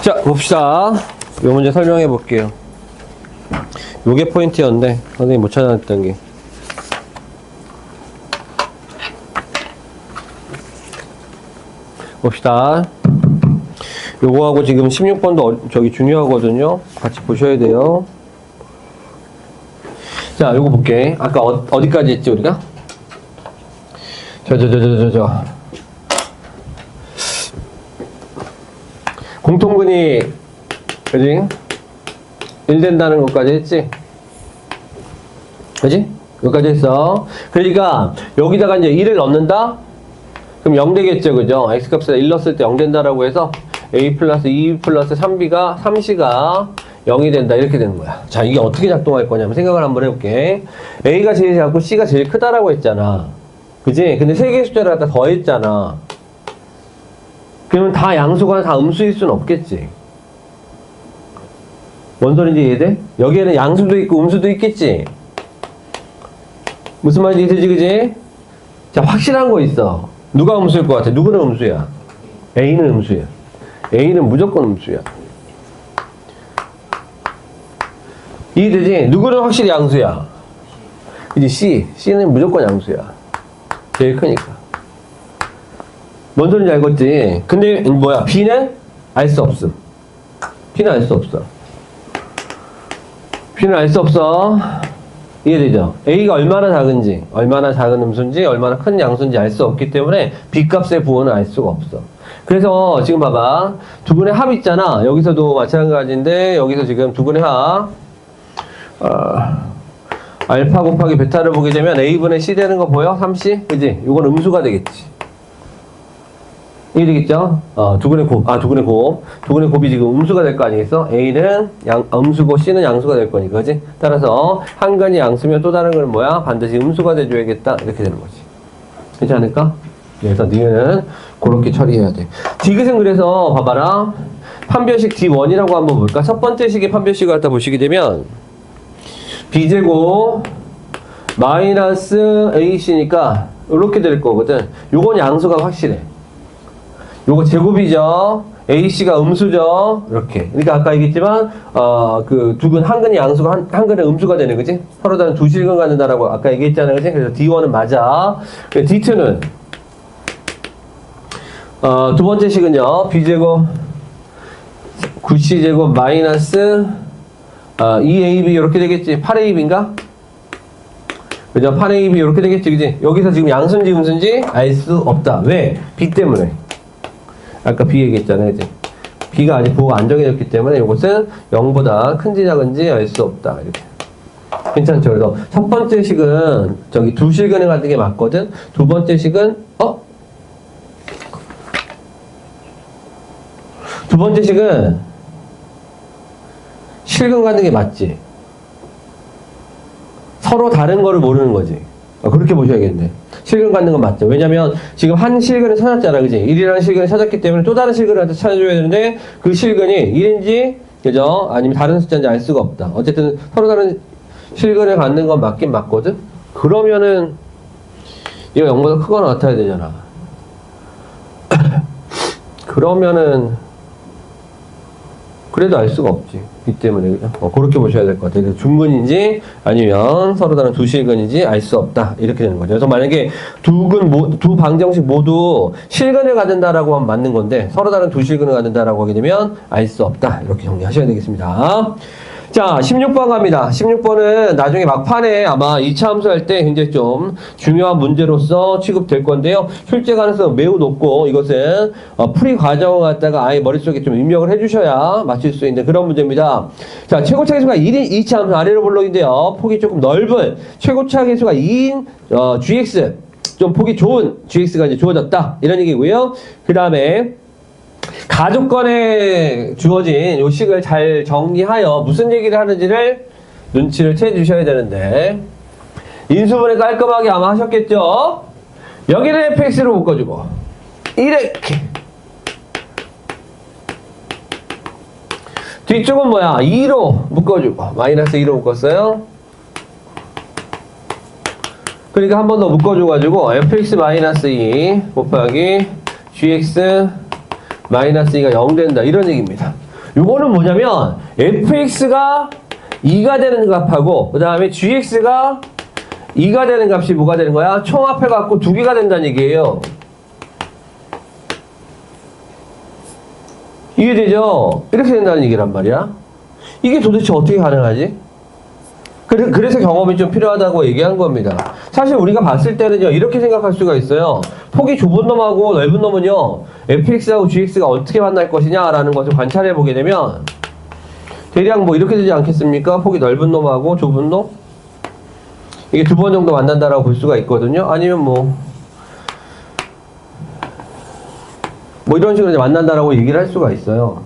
자, 봅시다. 요 문제 설명해 볼게요. 요게 포인트였는데 선생님 못 찾아냈던 게. 봅시다. 요거하고 지금 16번도 저기 중요하거든요. 같이 보셔야 돼요. 자, 요거 볼게. 아까 어디까지 했지, 우리가? 공통근이, 그지? 1 된다는 것까지 했지? 그지? 여기까지 했어. 그러니까, 여기다가 이제 1을 넣는다? 그럼 0 되겠죠, 그죠? x값에다 1 넣었을 때 0 된다라고 해서 a 플러스 2 플러스 3b가 3c가 0이 된다 이렇게 되는 거야. 자, 이게 어떻게 작동할 거냐면 생각을 한번 해볼게. a가 제일 작고 c가 제일 크다라고 했잖아. 그지? 근데 세 개의 숫자를 갖다 더했잖아. 그러면 다 양수거나 다 음수일 수는 없겠지. 뭔 소리인지 이해돼? 여기에는 양수도 있고 음수도 있겠지? 무슨 말인지 이해되지, 그지? 자, 확실한 거 있어. 누가 음수일 것 같아? 누구는 음수야? A는 음수야. A는 무조건 음수야. 이해되지? 누구는 확실히 양수야? 그지? C는 무조건 양수야. 제일 크니까. 뭔 소리인지 알겠지? 근데 뭐야? B는 알 수 없음. B는 알 수 없어. B는 알 수 없어. 이해되죠? A가 얼마나 작은지, 얼마나 작은 음수인지, 얼마나 큰 양수인지 알 수 없기 때문에 B 값의 부호는 알 수가 없어. 그래서 지금 봐봐. 두 분의 합 있잖아. 여기서도 마찬가지인데 여기서 지금 두 분의 합 알파 곱하기 베타를 보게 되면 A분의 C 되는 거 보여? 3C? 그지? 이건 음수가 되겠지. 이해되겠죠? 두 분의 곱이 지금 음수가 될 거 아니겠어? A는 음수고 C는 양수가 될 거니까, 그지? 따라서 한 근이 양수면 또 다른 건 뭐야? 반드시 음수가 돼줘야겠다. 이렇게 되는 거지. 괜찮을까? 그래서 니는 그렇게 처리해야 돼. 디귿은 그래서 봐봐라. 판별식 D1이라고 한번 볼까? 첫 번째 식의 판별식을 갖다 보시게 되면 B제곱 마이너스 AC니까 이렇게 될 거거든. 요건 양수가 확실해. 요거 제곱이죠. AC가 음수죠. 이렇게. 그러니까 아까 얘기했지만 그 두 근 한 근이 양수가 한 근은 음수가 되는 거지. 서로 다른 두 실근 갖는다라고 아까 얘기했잖아요. 그지? 그래서 D1은 맞아. D2는 두 번째 식은요. B제곱 9C제곱 마이너스 2AB 이렇게 되겠지. 8AB인가? 그죠? 8AB 이렇게 되겠지. 그지? 여기서 지금 양수인지 음수인지 알 수 없다. 왜? B 때문에. 아까 B 얘기했잖아요. 이제 B가 아직 부호가 안 정해졌기 때문에 이것은 0보다 큰지 작은지 알 수 없다. 이렇게. 괜찮죠? 그래서 첫 번째 식은 저기 두 실근에 갖는 게 맞거든. 두 번째 식은 두 번째 식은 실근 갖는 게 맞지. 서로 다른 거를 모르는 거지. 그렇게 보셔야겠네. 실근 갖는 건 맞죠. 왜냐면 지금 한 실근을 찾았잖아. 그지? 1이라는 실근을 찾았기 때문에 또 다른 실근을 찾아줘야 되는데 그 실근이 1인지 그죠? 아니면 다른 숫자인지 알 수가 없다. 어쨌든 서로 다른 실근을 갖는 건 맞긴 맞거든. 그러면은 얘가 0보다 크거나 같아야 되잖아. 그러면은 그래도 알 수가 없지. 이 때문에 그렇게 보셔야 될 것 같아요. 중근인지 아니면 서로 다른 두 실근인지 알 수 없다. 이렇게 되는 거죠. 그래서 만약에 두 방정식 모두 실근을 갖는다라고 하면 맞는 건데 서로 다른 두 실근을 갖는다라고 하게 되면 알 수 없다. 이렇게 정리하셔야 되겠습니다. 자, 16번 갑니다. 16번은 나중에 막판에 아마 2차 함수 할 때 굉장히 좀 중요한 문제로서 취급될 건데요. 출제 가능성은 매우 높고 이것은 풀이 과정을 갖다가 아예 머릿속에 좀 입력을 해주셔야 맞출 수 있는 그런 문제입니다. 자, 최고차 계수가 1인 2차 함수 아래로 블록인데요. 폭이 조금 넓은 최고차 계수가 2인 GX 좀 폭이 좋은 GX가 이제 주어졌다. 이런 얘기고요. 그 다음에 가족권에 주어진 요 식을 잘 정리하여 무슨 얘기를 하는지를 눈치를 채주셔야 되는데 인수분해 깔끔하게 아마 하셨겠죠? 여기를 fx로 묶어주고 이렇게 뒤쪽은 뭐야? 2로 묶어주고 마이너스 2로 묶었어요. 그러니까 한 번 더 묶어줘가지고 fx 마이너스 2 곱하기 gx 마이너스 2가 0 된다. 이런 얘기입니다. 요거는 뭐냐면 fx가 2가 되는 값하고 그 다음에 gx가 2가 되는 값이 뭐가 되는 거야? 총합해갖고 2개가 된다는 얘기예요. 이해되죠? 이렇게 된다는 얘기란 말이야. 이게 도대체 어떻게 가능하지? 그래서 경험이 좀 필요하다고 얘기한 겁니다. 사실 우리가 봤을 때는요, 이렇게 생각할 수가 있어요. 폭이 좁은 놈하고 넓은 놈은요, fx하고 gx가 어떻게 만날 것이냐라는 것을 관찰해 보게 되면, 대략 뭐 이렇게 되지 않겠습니까? 폭이 넓은 놈하고 좁은 놈? 이게 2번 정도 만난다라고 볼 수가 있거든요. 아니면 뭐 이런 식으로 이제 만난다라고 얘기를 할 수가 있어요.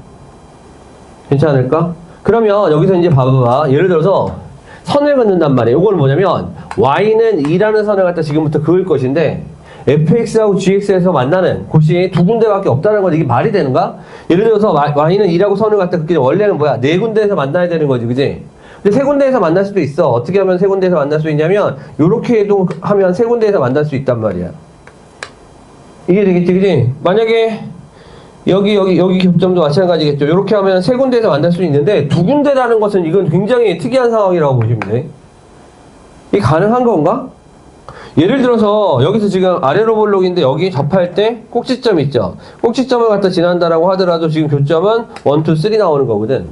괜찮을까? 그러면 여기서 이제 봐봐. 예를 들어서, 선을 긋는단 말이에요. 이건 뭐냐면 y는 2라는 선을 갖다 지금부터 그을 것인데 fx하고 gx에서 만나는 곳이 두 군데밖에 없다는 건 이게 말이 되는가? 예를 들어서 y는 2라고 선을 갖다 긋기 원래는 뭐야? 네 군데에서 만나야 되는 거지, 그지? 근데 세 군데에서 만날 수도 있어. 어떻게 하면 세 군데에서 만날 수 있냐면 요렇게 하면 세 군데에서 만날 수 있단 말이야. 이게 되겠지, 그지? 만약에 여기 교점도 마찬가지겠죠. 이렇게 하면 세 군데에서 만날 수 있는데 두 군데라는 것은 이건 굉장히 특이한 상황이라고 보시면 돼. 이게 가능한 건가? 예를 들어서 여기서 지금 아래로 볼록인데 여기 접할 때 꼭지점 있죠. 꼭지점을 갖다 지난다라고 하더라도 지금 교점은 1, 2, 3 나오는 거거든.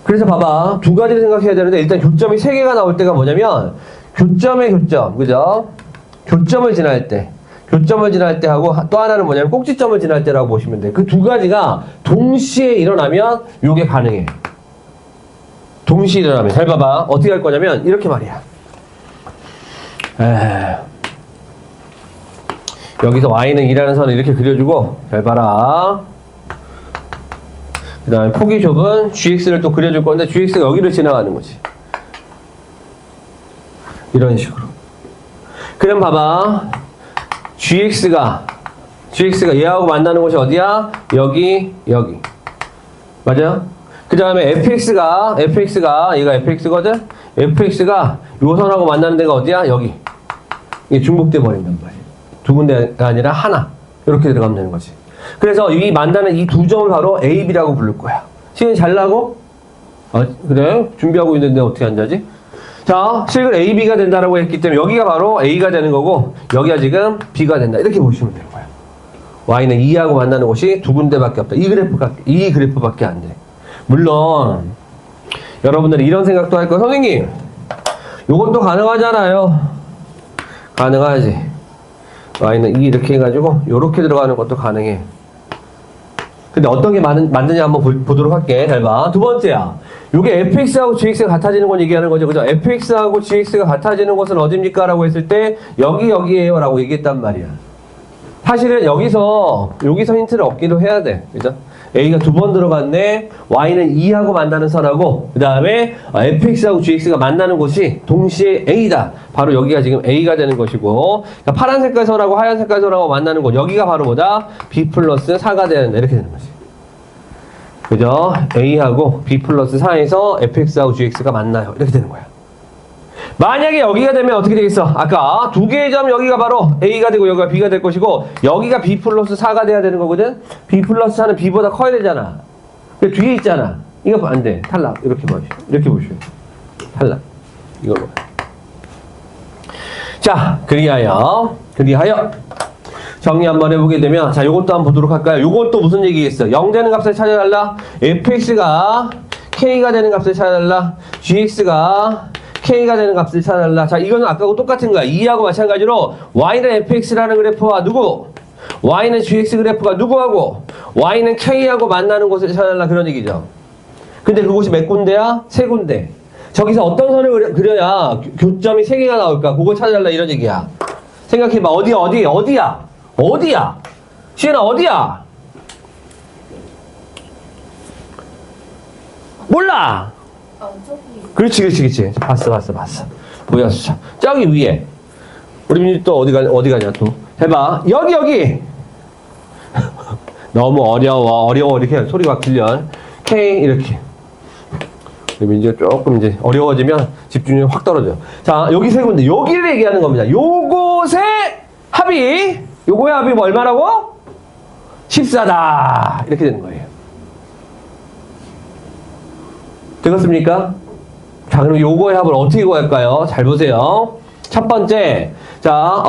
그래서 봐봐. 두 가지를 생각해야 되는데 일단 교점이 3개가 나올 때가 뭐냐면 교점의 교점, 그죠? 교점을 지날 때. 교점을 지날 때 하고 또 하나는 뭐냐면 꼭지점을 지날 때라고 보시면 돼. 그 두 가지가 동시에 일어나면 요게 가능해. 동시에 일어나면. 잘 봐봐. 어떻게 할 거냐면 이렇게 말이야. 여기서 y는 2라는 선을 이렇게 그려주고 잘 봐라. 그 다음에 폭이 좁은 gx를 또 그려줄 건데 gx가 여기를 지나가는 거지. 이런 식으로. 그럼 봐봐. gx가 얘하고 만나는 곳이 어디야? 여기. 맞아요? 그 다음에 fx가 얘가 fx거든? fx가 요 선하고 만나는 데가 어디야? 여기. 이게 중복돼 버린단 말이야. 두 군데가 아니라 하나. 이렇게 들어가면 되는 거지. 그래서 이 만나는 이 두 점을 바로 A, B라고 부를 거야. 시간 잘 나고? 그래? 준비하고 있는데 어떻게 앉아지? 자, 식을 A, B가 된다라고 했기 때문에 여기가 바로 A가 되는 거고 여기가 지금 B가 된다. 이렇게 보시면 되는 거야. Y는 2하고 만나는 곳이 두 군데밖에 없다. 이 그래프밖에 안 돼. 물론 여러분들이 이런 생각도 할 거예요. 선생님, 요것도 가능하잖아요. 가능하지. Y는 2 이렇게 해가지고 요렇게 들어가는 것도 가능해. 근데 어떤 게 맞느냐 한번 보도록 할게. 잘 봐. 두 번째야. 요게 fx하고 gx가 같아지는 건 얘기하는 거죠. 그죠? fx하고 gx가 같아지는 곳은 어딥니까? 라고 했을 때 여기에요 라고 얘기했단 말이야. 사실은 여기서 힌트를 얻기도 해야 돼. 그죠? a가 두 번 들어갔네. y는 2하고 만나는 선하고 그 다음에 fx하고 gx가 만나는 곳이 동시에 a다. 바로 여기가 지금 a가 되는 것이고 그러니까 파란 색깔 선하고 하얀 색깔 선하고 만나는 곳 여기가 바로 뭐다? b 플러스 4가 되는데 이렇게 되는 거지. 그죠? a하고 b 플러스 4에서 fx하고 gx가 만나요. 이렇게 되는 거야. 만약에 여기가 되면 어떻게 되겠어? 아까 두 개의 점 여기가 바로 a가 되고 여기가 b가 될 것이고 여기가 b 플러스 4가 돼야 되는 거거든? b 플러스 4는 b보다 커야 되잖아. 근데 뒤에 있잖아. 이거 안 돼. 탈락. 이렇게 보시오. 이렇게 보시오. 탈락. 이걸로. 자, 그리하여 정리 한번 해보게 되면 자, 요것도 한번 보도록 할까요? 요것도 무슨 얘기겠어? 0 되는 값을 찾아달라. fx가 k가 되는 값을 찾아달라. gx가 k가 되는 값을 찾아달라. 자, 이거는 아까하고 똑같은 거야. 2하고 마찬가지로 y는 fx라는 그래프와 누구? y는 gx 그래프가 누구하고? y는 k하고 만나는 곳을 찾아달라. 그런 얘기죠. 근데 그곳이 몇 군데야? 세 군데. 저기서 어떤 선을 그려야 교점이 3개가 나올까? 그거 찾아달라. 이런 얘기야. 생각해봐. 어디야? 시은아, 어디야? 몰라! 저기. 그렇지. 봤어. 보였어. 저기 위에. 우리 민지 또 어디 가냐, 또. 해봐. 여기! 너무 어려워. 이렇게 소리가 들려. K, 이렇게. 우리 민지가 조금 이제 어려워지면 집중력이 확 떨어져. 자, 여기 세 군데. 여기를 얘기하는 겁니다. 요곳의 합이, 요거의 합이 뭐 얼마라고? 14다. 이렇게 되는 거예요. 되겠습니까? 자, 그럼 요거의 합을 어떻게 구할까요? 잘 보세요. 첫 번째, 자,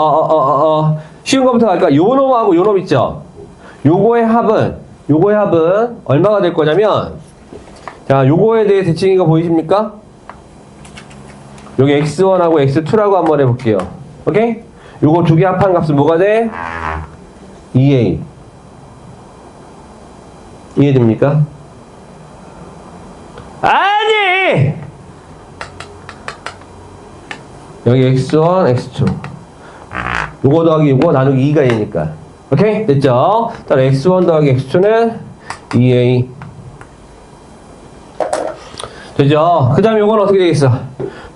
쉬운 것부터 갈까? 요 놈하고 요 놈 있죠? 요거의 합은 얼마가 될 거냐면, 자, 요거에 대해 대칭이가 보이십니까? 여기 x1하고 x2라고 한번 해볼게요. 오케이? 요거 두 개 합한 값은 뭐가 돼? 2a. 이해됩니까? 아니! 여기 x1, x2. 요거 더하기 요거 나누기 2가 a니까. 오케이? 됐죠? 따라 x1 더하기 x2는 2a. 되죠? 그 다음에 요건 어떻게 되겠어?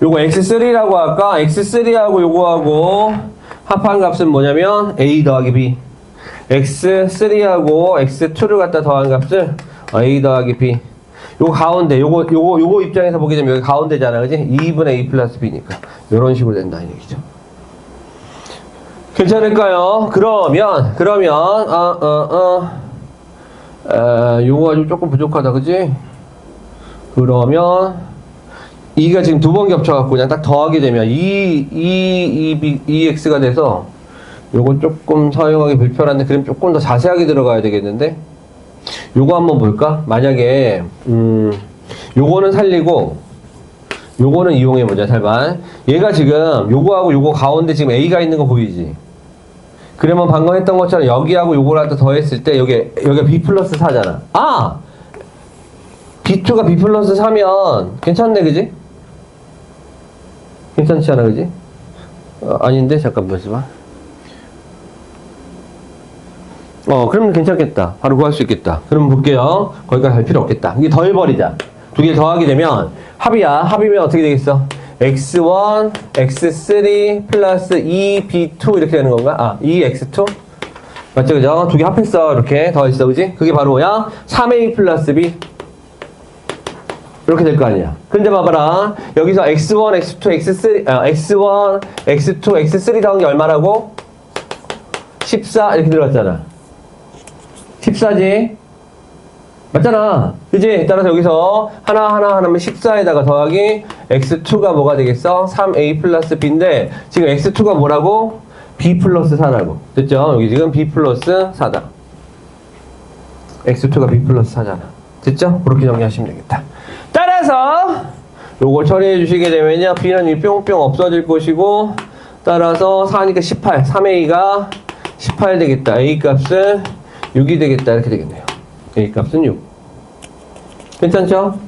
요거 x3라고 할까? x3하고 요거하고 합한 값은 뭐냐면 A 더하기 B. x3하고 x2를 갖다 더한 값을 A 더하기 B. 요거 가운데, 요거 입장에서 보게 되면 여기 가운데잖아, 그지? 2분의 A 플러스 B니까. 요런 식으로 된다는 얘기죠. 괜찮을까요? 그러면, 요거가 좀 조금 부족하다, 그지? 그러면, 2가 지금 두 번 겹쳐갖고 그냥 딱 더하게 되면 2x가 돼서 요거 조금 사용하기 불편한데 그럼 조금 더 자세하게 들어가야 되겠는데 요거 한번 볼까? 만약에 요거는 살리고 요거는 이용해보자. 살만 얘가 지금 요거하고 요거 가운데 지금 A가 있는 거 보이지? 그러면 방금 했던 것처럼 여기하고 요거를 더했을 때 여기가 B 플러스 4잖아. 아! B2가 B 플러스 4면 괜찮네, 그지? 괜찮지 않아, 그지? 아닌데? 잠깐만, 잠시만. 그러면 괜찮겠다. 바로 구할 수 있겠다. 그럼 볼게요. 거기까지 갈 필요 없겠다. 이게 더해버리자. 두 개 더하게 되면 합이야. 합이면 어떻게 되겠어? x1, x3 플러스 2b2 이렇게 되는 건가? 2x2? 맞죠, 그죠? 두 개 합했어. 이렇게 더했어, 그지? 그게 바로 뭐야? 3a 플러스 b. 이렇게 될 거 아니야. 근데 봐봐라. 여기서 x1, x2, x3, x1, x2, x3 더한 게 얼마라고? 14 이렇게 들어갔잖아. 14지? 맞잖아. 그지? 따라서 여기서 하나면 14에다가 더하기 x2가 뭐가 되겠어? 3a 플러스 b인데 지금 x2가 뭐라고? b 플러스 4라고. 됐죠? 여기 지금 b 플러스 4다. x2가 b 플러스 4잖아. 됐죠? 그렇게 정리하시면 되겠다. 따라서 요걸 처리해 주시게 되면요. b는 이 뿅뿅 없어질 것이고 따라서 4니까 18, 3a가 18 되겠다. a 값은 6이 되겠다. 이렇게 되겠네요. a 값은 6. 괜찮죠?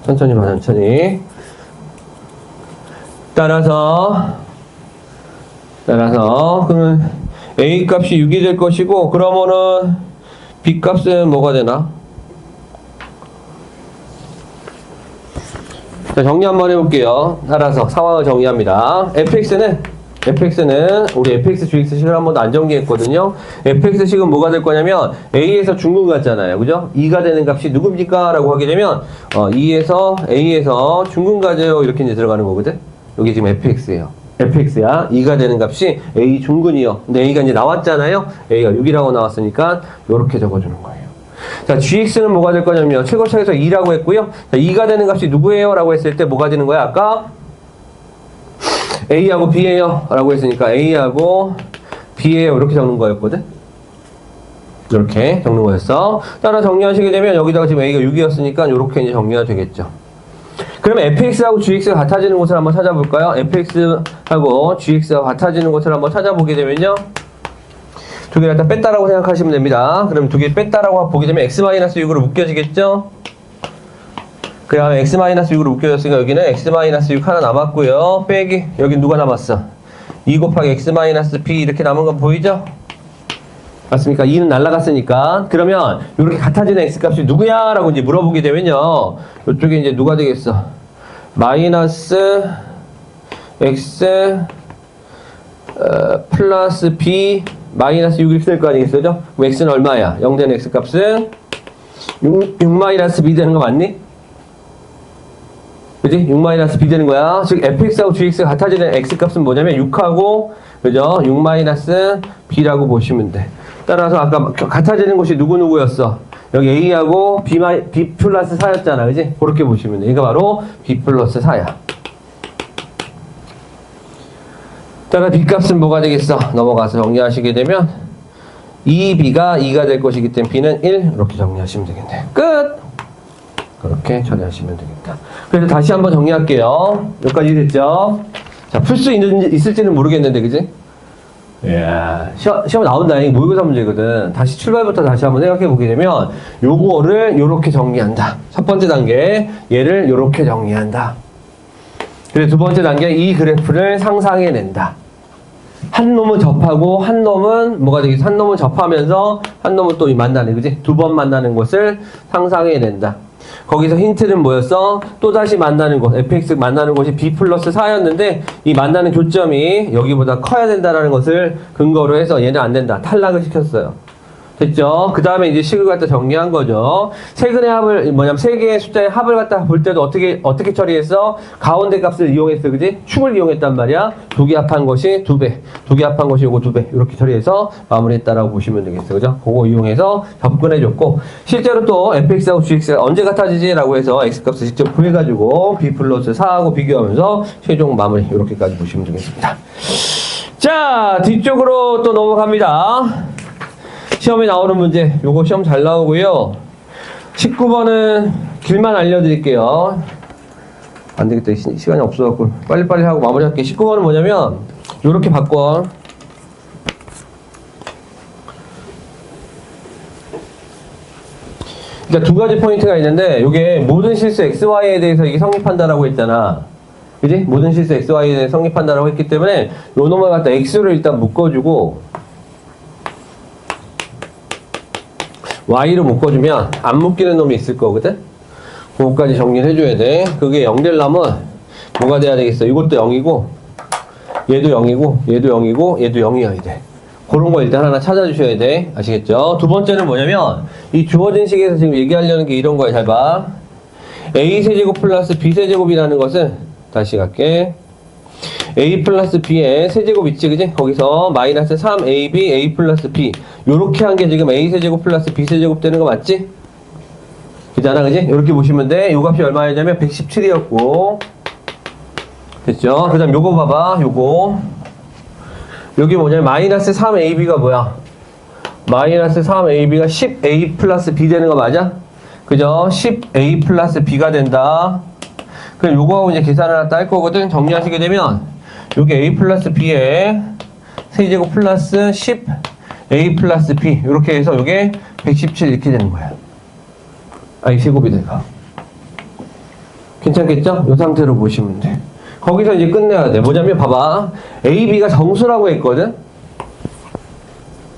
천천히 봐, 천천히. 따라서 그러면 a 값이 6이 될 것이고 그러면은 b 값은 뭐가 되나? 자, 정리 한번 해볼게요. 따라서 상황을 정리합니다. fx는 우리 fx,gx식을 한 번도 안 정리했거든요. fx식은 뭐가 될 거냐면 a에서 중근 같잖아요. 그죠? 2가 되는 값이 누굽니까? 라고 하게 되면 a에서 중근 가져요. 이렇게 이제 들어가는 거거든. 여기 지금 fx예요. fx야. 2가 되는 값이 a 중근이요. 근데 a가 이제 나왔잖아요. a가 6이라고 나왔으니까 이렇게 적어주는 거예요. 자, gx는 뭐가 될 거냐면 최고차에서 2라고 했고요. 자, 2가 되는 값이 누구예요? 라고 했을 때 뭐가 되는 거야? 아까 a하고 b예요 라고 했으니까 a하고 b예요 이렇게 적는 거였거든. 이렇게 적는 거였어. 따라 정리하시게 되면 여기다가 지금 a가 6이었으니까 이렇게 이제 정리가 되겠죠. 그러면 fx하고 gx가 같아지는 곳을 한번 찾아볼까요? fx하고 gx가 같아지는 곳을 한번 찾아보게 되면요. 두 개를 일단 뺐다라고 생각하시면 됩니다. 그럼 두 개 뺐다라고 보게 되면 x-6으로 묶여지겠죠? 그 다음에 x-6으로 묶여졌으니까 여기는 x-6 하나 남았고요. 빼기 여기 누가 남았어? 2 곱하기 x-b 이렇게 남은 거 보이죠? 맞습니까? 2는 날라갔으니까. 그러면 이렇게 같아지는 x값이 누구야? 라고 이제 물어보게 되면요. 이쪽에 이제 누가 되겠어? 마이너스 x 플러스 b 마이너스 6 이렇게 될 거 아니겠어요? 그럼 x는 얼마야? 0 되는 x값은 6 마이너스 b 되는 거 맞니? 그지? 6 마이너스 b 되는 거야. 즉 fx하고 gx가 같아지는 x값은 뭐냐면 6하고 그죠? 6 마이너스 b라고 보시면 돼. 따라서 아까 같아지는 곳이 누구누구였어? 여기 a하고 b 플러스 4였잖아. 그지? 그렇게 보시면 돼. 이거 바로 b 플러스 4야. 따라 b 값은 뭐가 되겠어? 넘어가서 정리하시게 되면 2b가 2가 될 것이기 때문에 b는 1 이렇게 정리하시면 되겠네. 끝! 그렇게 처리하시면 되겠다. 그래서 다시 한번 정리할게요. 여기까지 됐죠? 자, 풀 수 있을지는 모르겠는데, 그지? 이야, 시험 나온다. 모의고사 문제거든. 다시 출발부터 다시 한번 생각해 보게 되면 요거를 요렇게 정리한다. 첫 번째 단계, 얘를 요렇게 정리한다. 그리고 두 번째 단계, 이 그래프를 상상해낸다. 한 놈은 접하고 한 놈은 뭐가 되겠어? 한 놈은 접하면서 한 놈은 또 만나는, 그지? 두 번 만나는 곳을 상상해낸다. 거기서 힌트는 뭐였어? 또다시 만나는 곳, fx 만나는 곳이 b 플러스 4였는데 이 만나는 교점이 여기보다 커야 된다는 것을 근거로 해서 얘는 안 된다. 탈락을 시켰어요. 됐죠? 그 다음에 이제 식을 갖다 정리한 거죠. 세 근의 합을, 세 개의 숫자의 합을 갖다 볼 때도 어떻게 처리했어? 가운데 값을 이용했어. 그지? 축을 이용했단 말이야. 두 개 합한 것이 2배. 두 개 합한 것이 요거 2배. 이렇게 처리해서 마무리했다라고 보시면 되겠어. 그죠? 그거 이용해서 접근해줬고, 실제로 또 fx하고 gx가 언제 같아지지? 라고 해서 x값을 직접 구해가지고 b 플러스 4하고 비교하면서 최종 마무리. 이렇게까지 보시면 되겠습니다. 자, 뒤쪽으로 또 넘어갑니다. 시험에 나오는 문제, 요거 시험 잘 나오고요. 19번은 길만 알려드릴게요. 안 되겠다. 시간이 없어갖고 빨리빨리 하고 마무리할게요. 19번은 뭐냐면 요렇게 바꿔. 그러니까 두 가지 포인트가 있는데 요게 모든 실수 XY에 대해서 이게 성립한다라고 했잖아. 그지? 모든 실수 XY에 대해서 성립한다라고 했기 때문에 요 놈을 갖다 X를 일단 묶어주고 Y로 묶어주면 안 묶이는 놈이 있을 거거든? 그거까지 정리를 해줘야 돼. 그게 0 되려면 뭐가 돼야 되겠어? 이것도 0이고 얘도 0이고 얘도 0이고 얘도 0이어야 돼. 그런 거 일단 하나 찾아주셔야 돼. 아시겠죠? 두 번째는 뭐냐면 이 주어진 식에서 지금 얘기하려는 게 이런 거야. 잘 봐. a세제곱 플러스 b세제곱이라는 것은 다시 갈게. a 플러스 b의 세제곱 있지, 그지? 거기서 마이너스 3ab a 플러스 b 요렇게 한 게 지금 a 세제곱 플러스 b 세제곱 되는 거 맞지? 그잖아, 그지? 요렇게 보시면 돼. 요 값이 얼마였냐면 117이었고 됐죠? 그 다음 요거 봐봐. 요거 여기 뭐냐면 마이너스 3ab가 뭐야? 마이너스 3ab가 10a 플러스 b 되는 거 맞아? 그죠? 10a 플러스 b가 된다. 그럼 요거하고 이제 계산을 하나 딸 거거든. 정리하시게 되면 요게 a 플러스 b에 세제곱 플러스 10 a 플러스 b 이렇게 해서 요게 117 이렇게 되는 거야. 이 세곱이 돼가. 괜찮겠죠? 요 상태로 보시면 돼. 거기서 이제 끝내야 돼. 뭐냐면 봐봐. a, b가 정수라고 했거든.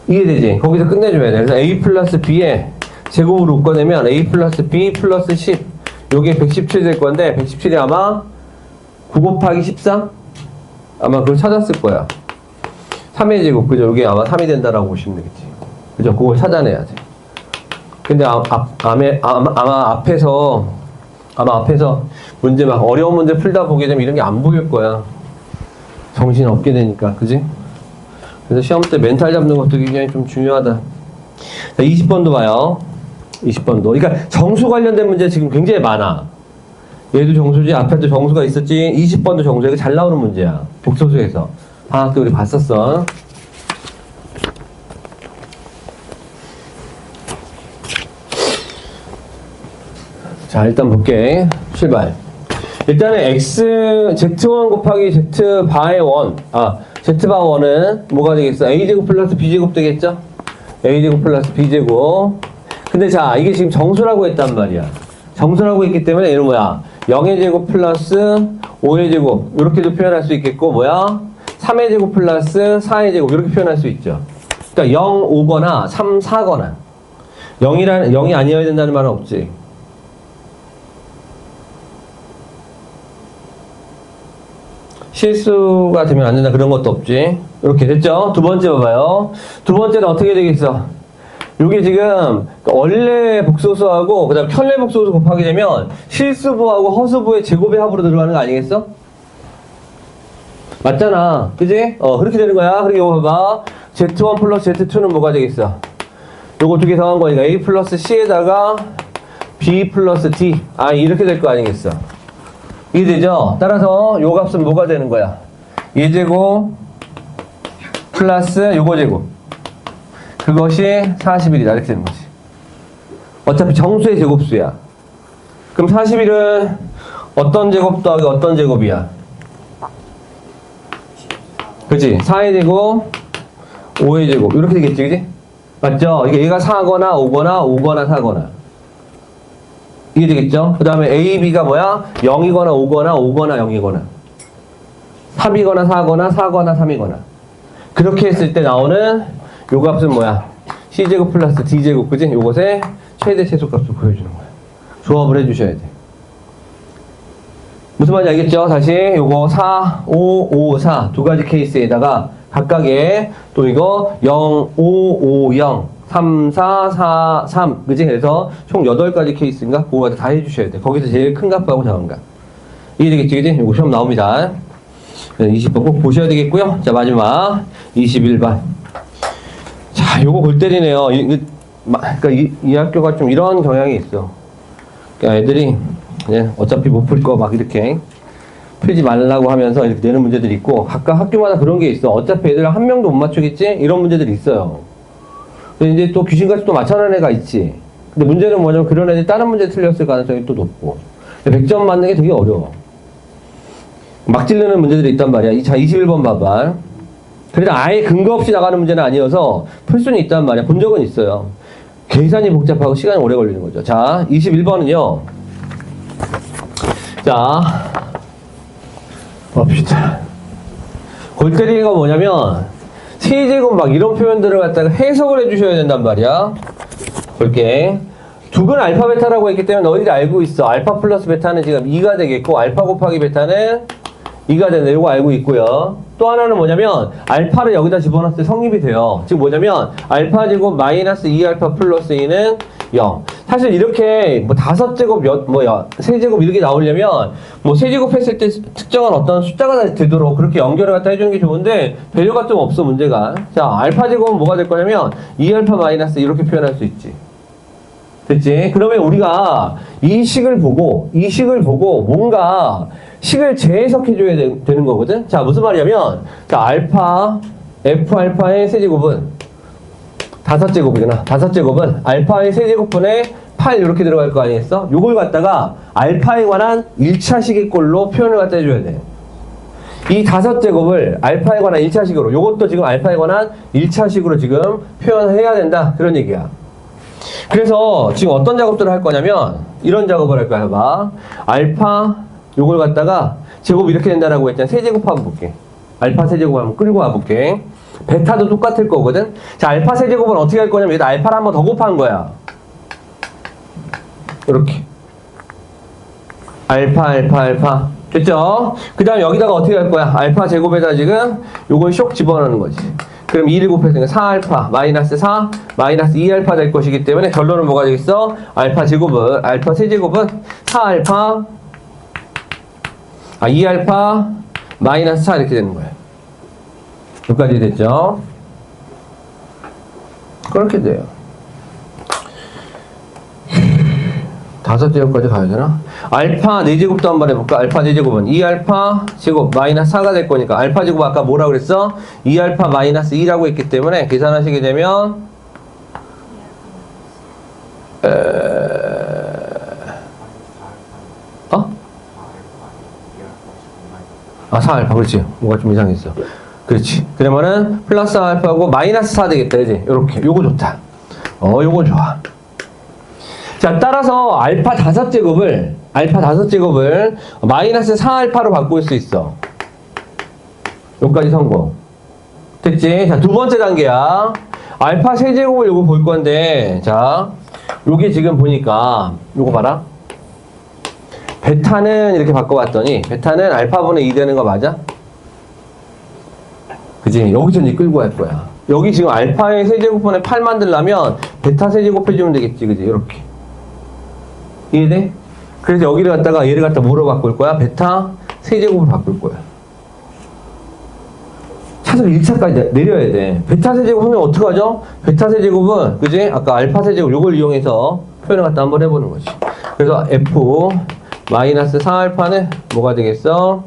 이해되지? 거기서 끝내줘야 돼. 그래서 a 플러스 b에 제곱으로 묶어내면 a 플러스 b 플러스 10 요게 117 될 건데 117이 아마 9 곱하기 14? 아마 그걸 찾았을 거야. 3의 제곱, 그죠? 이게 아마 3이 된다라고 보시면 되겠지. 그죠? 그걸 찾아내야 돼. 근데 아마 앞에서 문제 막 어려운 문제 풀다 보게 되면 이런 게 안 보일 거야. 정신 없게 되니까, 그지? 그래서 시험 때 멘탈 잡는 것도 굉장히 좀 중요하다. 자, 20번도 봐요. 20번도. 그러니까 정수 관련된 문제 지금 굉장히 많아. 얘도 정수지, 앞에도 정수가 있었지. 20번도 정수. 이거 잘 나오는 문제야. 복소수에서. 방학 때 우리 봤었어. 자, 일단 볼게. 출발. 일단은 Z1 곱하기 Z 바의 1. Z 바 1은 뭐가 되겠어? A제곱 플러스 B제곱 되겠죠? A제곱 플러스 B제곱. 근데 자, 이게 지금 정수라고 했단 말이야. 정수라고 했기 때문에 얘는 뭐야? 0의 제곱 플러스 5의 제곱 이렇게도 표현할 수 있겠고 뭐야? 3의 제곱 플러스 4의 제곱 이렇게 표현할 수 있죠. 그러니까 0, 5거나 3, 4거나 0이 아니어야 된다는 말은 없지. 실수가 되면 안 된다 그런 것도 없지. 이렇게 됐죠? 두 번째 봐봐요. 두 번째는 어떻게 되겠어? 요게 지금 원래 복소수하고 그 다음 편례 복소수 곱하게 되면 실수부하고 허수부의 제곱의 합으로 들어가는 거 아니겠어? 맞잖아. 그지? 그렇게 되는 거야. 그리고 이거 봐봐. Z1 플러스 Z2는 뭐가 되겠어? 요거 두 개 더한 거니까 A 플러스 C에다가 B 플러스 D. 이렇게 될 거 아니겠어? 이해되죠? 따라서 요 값은 뭐가 되는 거야? 얘 제곱 플러스 요거 제곱. 그것이 41이다. 이렇게 되는 거지. 어차피 정수의 제곱수야. 그럼 41은 어떤 제곱 더하기 어떤 제곱이야? 그치? 4의 제곱, 5의 제곱. 이렇게 되겠지, 그치? 맞죠? 이게 얘가 4거나 5거나 5거나 4거나. 이게 되겠죠? 그 다음에 A, B가 뭐야? 0이거나 5거나 5거나 0이거나. 3이거나 4거나 4거나 3이거나. 그렇게 했을 때 나오는 요 값은 뭐야? C제곱 플러스 D제곱, 그지? 요것의 최대 최소값을 보여주는 거야. 조합을 해주셔야 돼. 무슨 말인지 알겠죠? 다시 요거 4, 5, 5, 4 두 가지 케이스에다가 각각의 또 이거 0, 5, 5, 0, 3, 4, 4, 3 그지? 그래서 총 8가지 케이스인가? 그거 다 해주셔야 돼. 거기서 제일 큰 값하고 작은 값. 이해되겠지? 그지? 요거 시험 나옵니다. 20번 꼭 보셔야 되겠고요. 자, 마지막 21번. 자, 요거 골 때리네요. 그러니까 이 학교가 좀 이런 경향이 있어. 그러니까 애들이 어차피 못 풀 거 막 이렇게 풀지 말라고 하면서 이렇게 내는 문제들이 있고, 각각 학교마다 그런 게 있어. 어차피 애들 한 명도 못 맞추겠지? 이런 문제들이 있어요. 근데 이제 또 귀신같이 또 맞춰놓은 애가 있지. 근데 문제는 뭐냐면 그런 애들이 다른 문제 틀렸을 가능성이 또 높고. 100점 맞는 게 되게 어려워. 막 찔르는 문제들이 있단 말이야. 자, 21번 봐봐. 그래도 아예 근거 없이 나가는 문제는 아니어서 풀 수는 있단 말이야. 본 적은 있어요. 계산이 복잡하고 시간이 오래 걸리는 거죠. 자, 21번은요. 자, 봅시다. 골 때리는 건 뭐냐면, 세제곱 막 이런 표현들을 갖다가 해석을 해주셔야 된단 말이야. 볼게. 두근 알파 베타라고 했기 때문에 너희들이 알고 있어. 알파 플러스 베타는 지금 2가 되겠고, 알파 곱하기 베타는 2가 되는 이거 알고 있고요. 또 하나는 뭐냐면 알파를 여기다 집어넣을 때 성립이 돼요. 지금 뭐냐면 알파 제곱 마이너스 2알파 플러스 2는 0. 사실 이렇게 뭐 5제곱 세제곱 이렇게 나오려면 뭐 세제곱 했을 때 특정한 어떤 숫자가 되도록 그렇게 연결을 갖다 해주는 게 좋은데 배려가 좀 없어 문제가. 자, 알파 제곱은 뭐가 될 거냐면 2알파 마이너스 이렇게 표현할 수 있지. 됐지? 그러면 우리가 이 식을 보고 뭔가 식을 재해석해줘야 되는 거거든? 자, 무슨 말이냐면, 자, F 알파의 세제곱은 5제곱이구나. 5제곱은 알파의 세제곱분의 8 이렇게 들어갈 거 아니겠어? 요걸 갖다가 알파에 관한 1차식의 꼴로 표현을 갖다 해줘야 돼. 이 5제곱을 알파에 관한 1차식으로, 요것도 지금 알파에 관한 1차식으로 지금 표현해야 된다. 그런 얘기야. 그래서 지금 어떤 작업들을 할 거냐면 이런 작업을 할 거야. 봐. 알파 요걸 갖다가 제곱 이렇게 된다라고 했잖아. 세제곱 한번 볼게. 알파 세제곱 한번 끌고 와볼게. 베타도 똑같을 거거든. 자, 알파 세제곱은 어떻게 할 거냐면 여기다 알파를 한번 더 곱한 거야. 이렇게 알파 됐죠? 그 다음에 여기다가 어떻게 할 거야? 알파 제곱에다 지금 요걸 쇽 집어넣는 거지. 그럼 2를 곱했으니까 4알파 마이너스 4 마이너스 2알파 될 것이기 때문에 결론은 뭐가 되겠어? 알파 세제곱은 4알파 2알파 마이너스 4 이렇게 되는 거예요. 여기까지 됐죠? 그렇게 돼요. 5제곱까지 가야 되나? 알파 4제곱도 한번 해볼까? 알파 4제곱은 2알파 제곱 마이너스 4가 될 거니까 알파 제곱 아까 뭐라 그랬어? 2알파 마이너스 2라고 했기 때문에 계산하시게 되면 4알파 그렇지. 뭐가 좀 이상했어. 그렇지. 그러면은 플러스 알파고 마이너스 4 되겠다. 그지? 요렇게. 요거 좋다. 요거 좋아. 자, 따라서 알파 5제곱을 마이너스 4알파로 바꿀 수 있어. 여기까지 성공. 됐지? 자, 두 번째 단계야. 알파 세제곱을 요거 볼 건데, 자, 요게 지금 보니까, 요거 봐라. 베타는 이렇게 바꿔봤더니, 베타는 알파분의 2 되는 거 맞아? 그지? 여기서 이제 끌고 갈 거야. 여기 지금 알파의 세제곱분의 8 만들려면, 베타 세제곱 해주면 되겠지, 그지? 이렇게. 이해돼? 그래서 여기를 갖다가 얘를 갖다 뭐로 바꿀 거야? 베타 세제곱으로 바꿀 거야. 차선 1차까지 내려야 돼. 베타 세제곱 하면 어떡하죠? 베타 세제곱은 그지? 아까 알파 세제곱 요걸 이용해서 표현을 갖다 한번 해보는 거지. 그래서 F 마이너스 4알파는 뭐가 되겠어?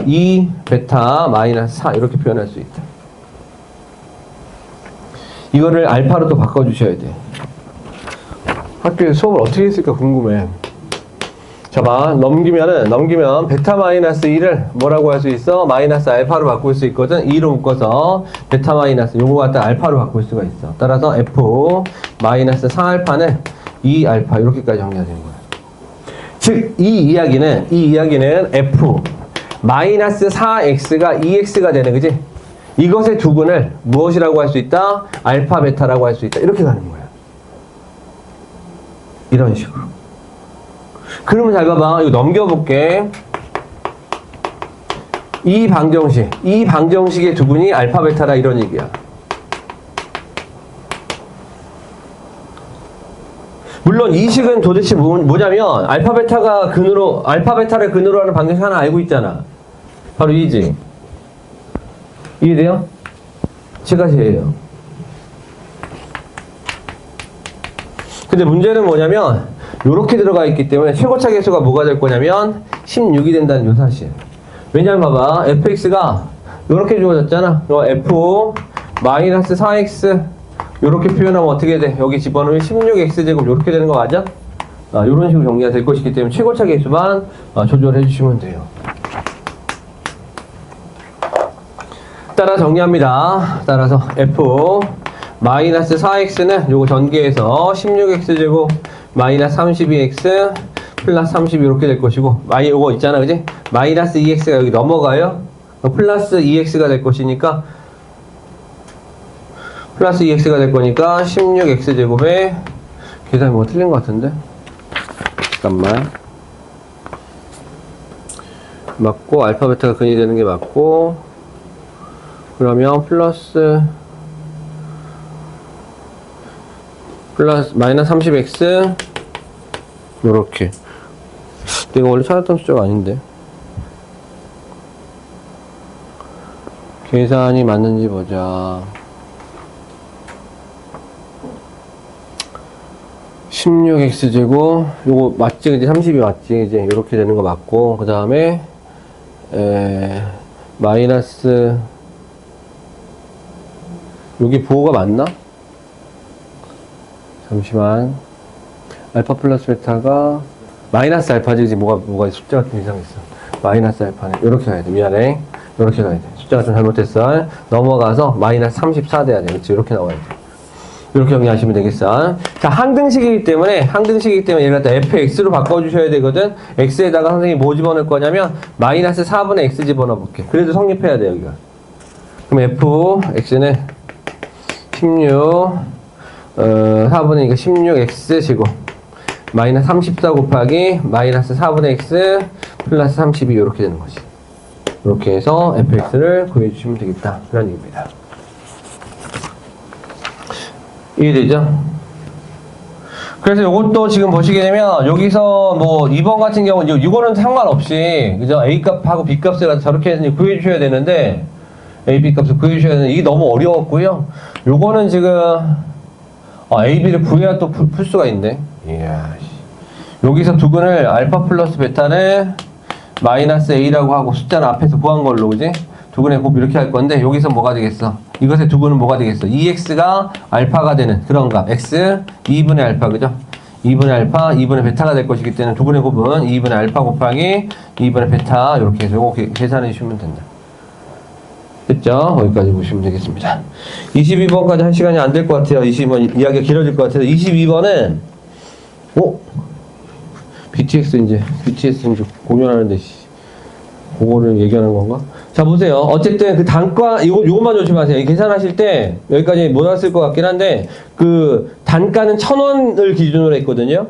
2 베타 마이너스 4 이렇게 표현할 수 있다. 이거를 알파로 또 바꿔주셔야 돼. 학교에서 수업을 어떻게 했을까 궁금해. 자, 봐. 넘기면 베타 마이너스 2를 뭐라고 할 수 있어? 마이너스 알파로 바꿀 수 있거든. 2로 묶어서 베타 마이너스 요거 갖다 알파로 바꿀 수가 있어. 따라서 F 마이너스 4알파는 2알파 이렇게까지 정리가 되는 거야. 즉, 이 이야기는 F 마이너스 4x가 2x가 되는 거지. 이것의 두근을 무엇이라고 할 수 있다? 알파 베타라고 할 수 있다. 이렇게 가는 거야. 이런 식으로. 그러면 잘 봐봐. 이거 넘겨볼게. 이 방정식의 두근이 알파, 베타라 이런 얘기야. 물론 이 식은 도대체 뭐냐면 알파, 베타를 근으로 하는 방정식 하나 알고 있잖아. 바로 이지. 이해돼요? 제가제예요. 근데 문제는 뭐냐면 요렇게 들어가 있기 때문에 최고차 계수가 뭐가 될 거냐면 16이 된다는 요 사실. 왜냐면 봐봐. fx가 요렇게 주어졌잖아. f 마이너스 4x 요렇게 표현하면 어떻게 돼? 여기 집어넣으면 16x제곱 요렇게 되는 거 맞아? 요런 식으로 정리가 될 것이기 때문에 최고차 계수만 조절해 주시면 돼요. 따라 정리합니다. 따라서 f 마이너스 4x는 요거 전개해서 16x제곱 마이너스 32x 플러스 30 이렇게 될 것이고 요거 있잖아 그지? 마이너스 2x가 여기 넘어가요. 플러스 2x가 될 것이니까 플러스 2x가 될 거니까 16x제곱에 계산이 뭐 틀린 것 같은데? 잠깐만. 맞고 알파 베타가 근이 되는 게 맞고 그러면 플러스 마이너스 30x 요렇게. 내가 원래 찾았던 숫자가 아닌데 계산이 맞는지 보자. 16x제곱 요거 맞지 그지? 30이 맞지 그지? 요렇게 되는 거 맞고 그 다음에 마이너스 여기 부호가 맞나? 잠시만. 알파 플러스 베타가 마이너스 알파지 그지? 뭐가 숫자가 좀 이상했어. 마이너스 알파네. 요렇게 가야 돼. 미안해. 요렇게 가야 돼. 숫자가 좀 잘못됐어. 넘어가서 마이너스 34 돼야 돼. 그치? 요렇게 나와야 돼. 이렇게 정리하시면 되겠어. 자, 항등식이기 때문에 얘를 갖다 fx로 바꿔주셔야 되거든. x에다가 선생님이 뭐 집어넣을 거냐면 마이너스 4분의 x 집어넣어 볼게. 그래도 성립해야 돼 여기가. 그럼 fx는 4분의 16x 제곱 마이너스 34 곱하기 마이너스 4분의 x 플러스 32 이렇게 되는 거지. 이렇게 해서 fx를 구해주시면 되겠다. 그런 얘기입니다. 이해되죠? 그래서 이것도 지금 보시게 되면 여기서 뭐 2번 같은 경우는 이거는 상관없이 그죠? A 값하고 B 값을 갖다 저렇게 해서 구해주셔야 되는데 A, B 값을 구해주셔야 되는데 이게 너무 어려웠고요. 요거는 지금 A, B를 구해야 또 풀 수가 있네. 이야, 여기서 두근을 알파 플러스 베타를 마이너스 A라고 하고 숫자는 앞에서 구한 걸로 그지? 두근의 곱 이렇게 할 건데 여기서 뭐가 되겠어? 이것의 두근은 뭐가 되겠어? 2x가 알파가 되는 그런 값 x 2분의 알파 그죠? 2분의 알파 2분의 베타가 될 것이기 때문에 두근의 곱은 2분의 알파 곱하기 2분의 베타 이렇게 해서 이거 계산해 주시면 된다. 됐죠? 거기까지 보시면 되겠습니다. 22번까지 한 시간이 안 될 것 같아요. 22번 이야기가 길어질 것 같아서 22번은 BTS는 이제 공연하는데 그거를 얘기하는 건가? 자, 보세요. 어쨌든 그 단가, 요것만 조심하세요. 계산하실 때 여기까지 못 왔을 것 같긴 한데, 그 단가는 1,000원을 기준으로 했거든요.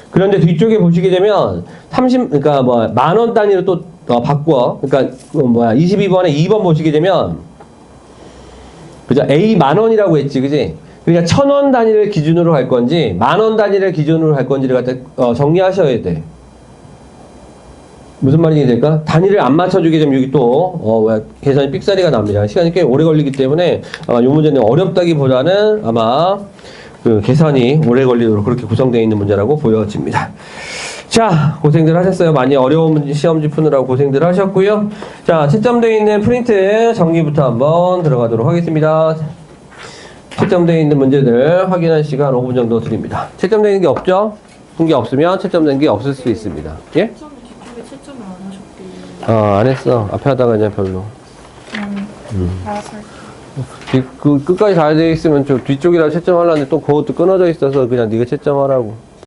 그런데 뒤쪽에 보시게 되면, 그러니까 만원 단위로 또 바꿔. 그러니까, 22번에 2번 보시게 되면, 그죠? A 만원이라고 했지, 그지? 그러니까 1,000원 단위를 기준으로 할 건지, 만원 단위를 기준으로 할 건지를 갖다 정리하셔야 돼. 무슨 말인지 될까? 단위를 안 맞춰주게 되면 여기 또 계산이 삑사리가 납니다. 시간이 꽤 오래 걸리기 때문에 아마 이 문제는 어렵다기보다는 아마 그 계산이 오래 걸리도록 그렇게 구성되어 있는 문제라고 보여집니다. 자, 고생들 하셨어요. 많이 어려운 시험지 푸느라고 고생들 하셨고요. 자, 채점되어 있는 프린트 정리부터 한번 들어가도록 하겠습니다. 채점되어 있는 문제들 확인할 시간 5분 정도 드립니다. 채점되어 있는 게 없죠? 게 없으면 채점된 게 없을 수 있습니다. 예? 채점을 안 하셨대요. 안 했어. 앞에 하다가 그냥 별로. 알아서 할게요. 끝까지 잘 돼 있으면 저 뒤쪽이라 채점하려는데 또 그것도 끊어져 있어서 그냥 네가 채점하라고.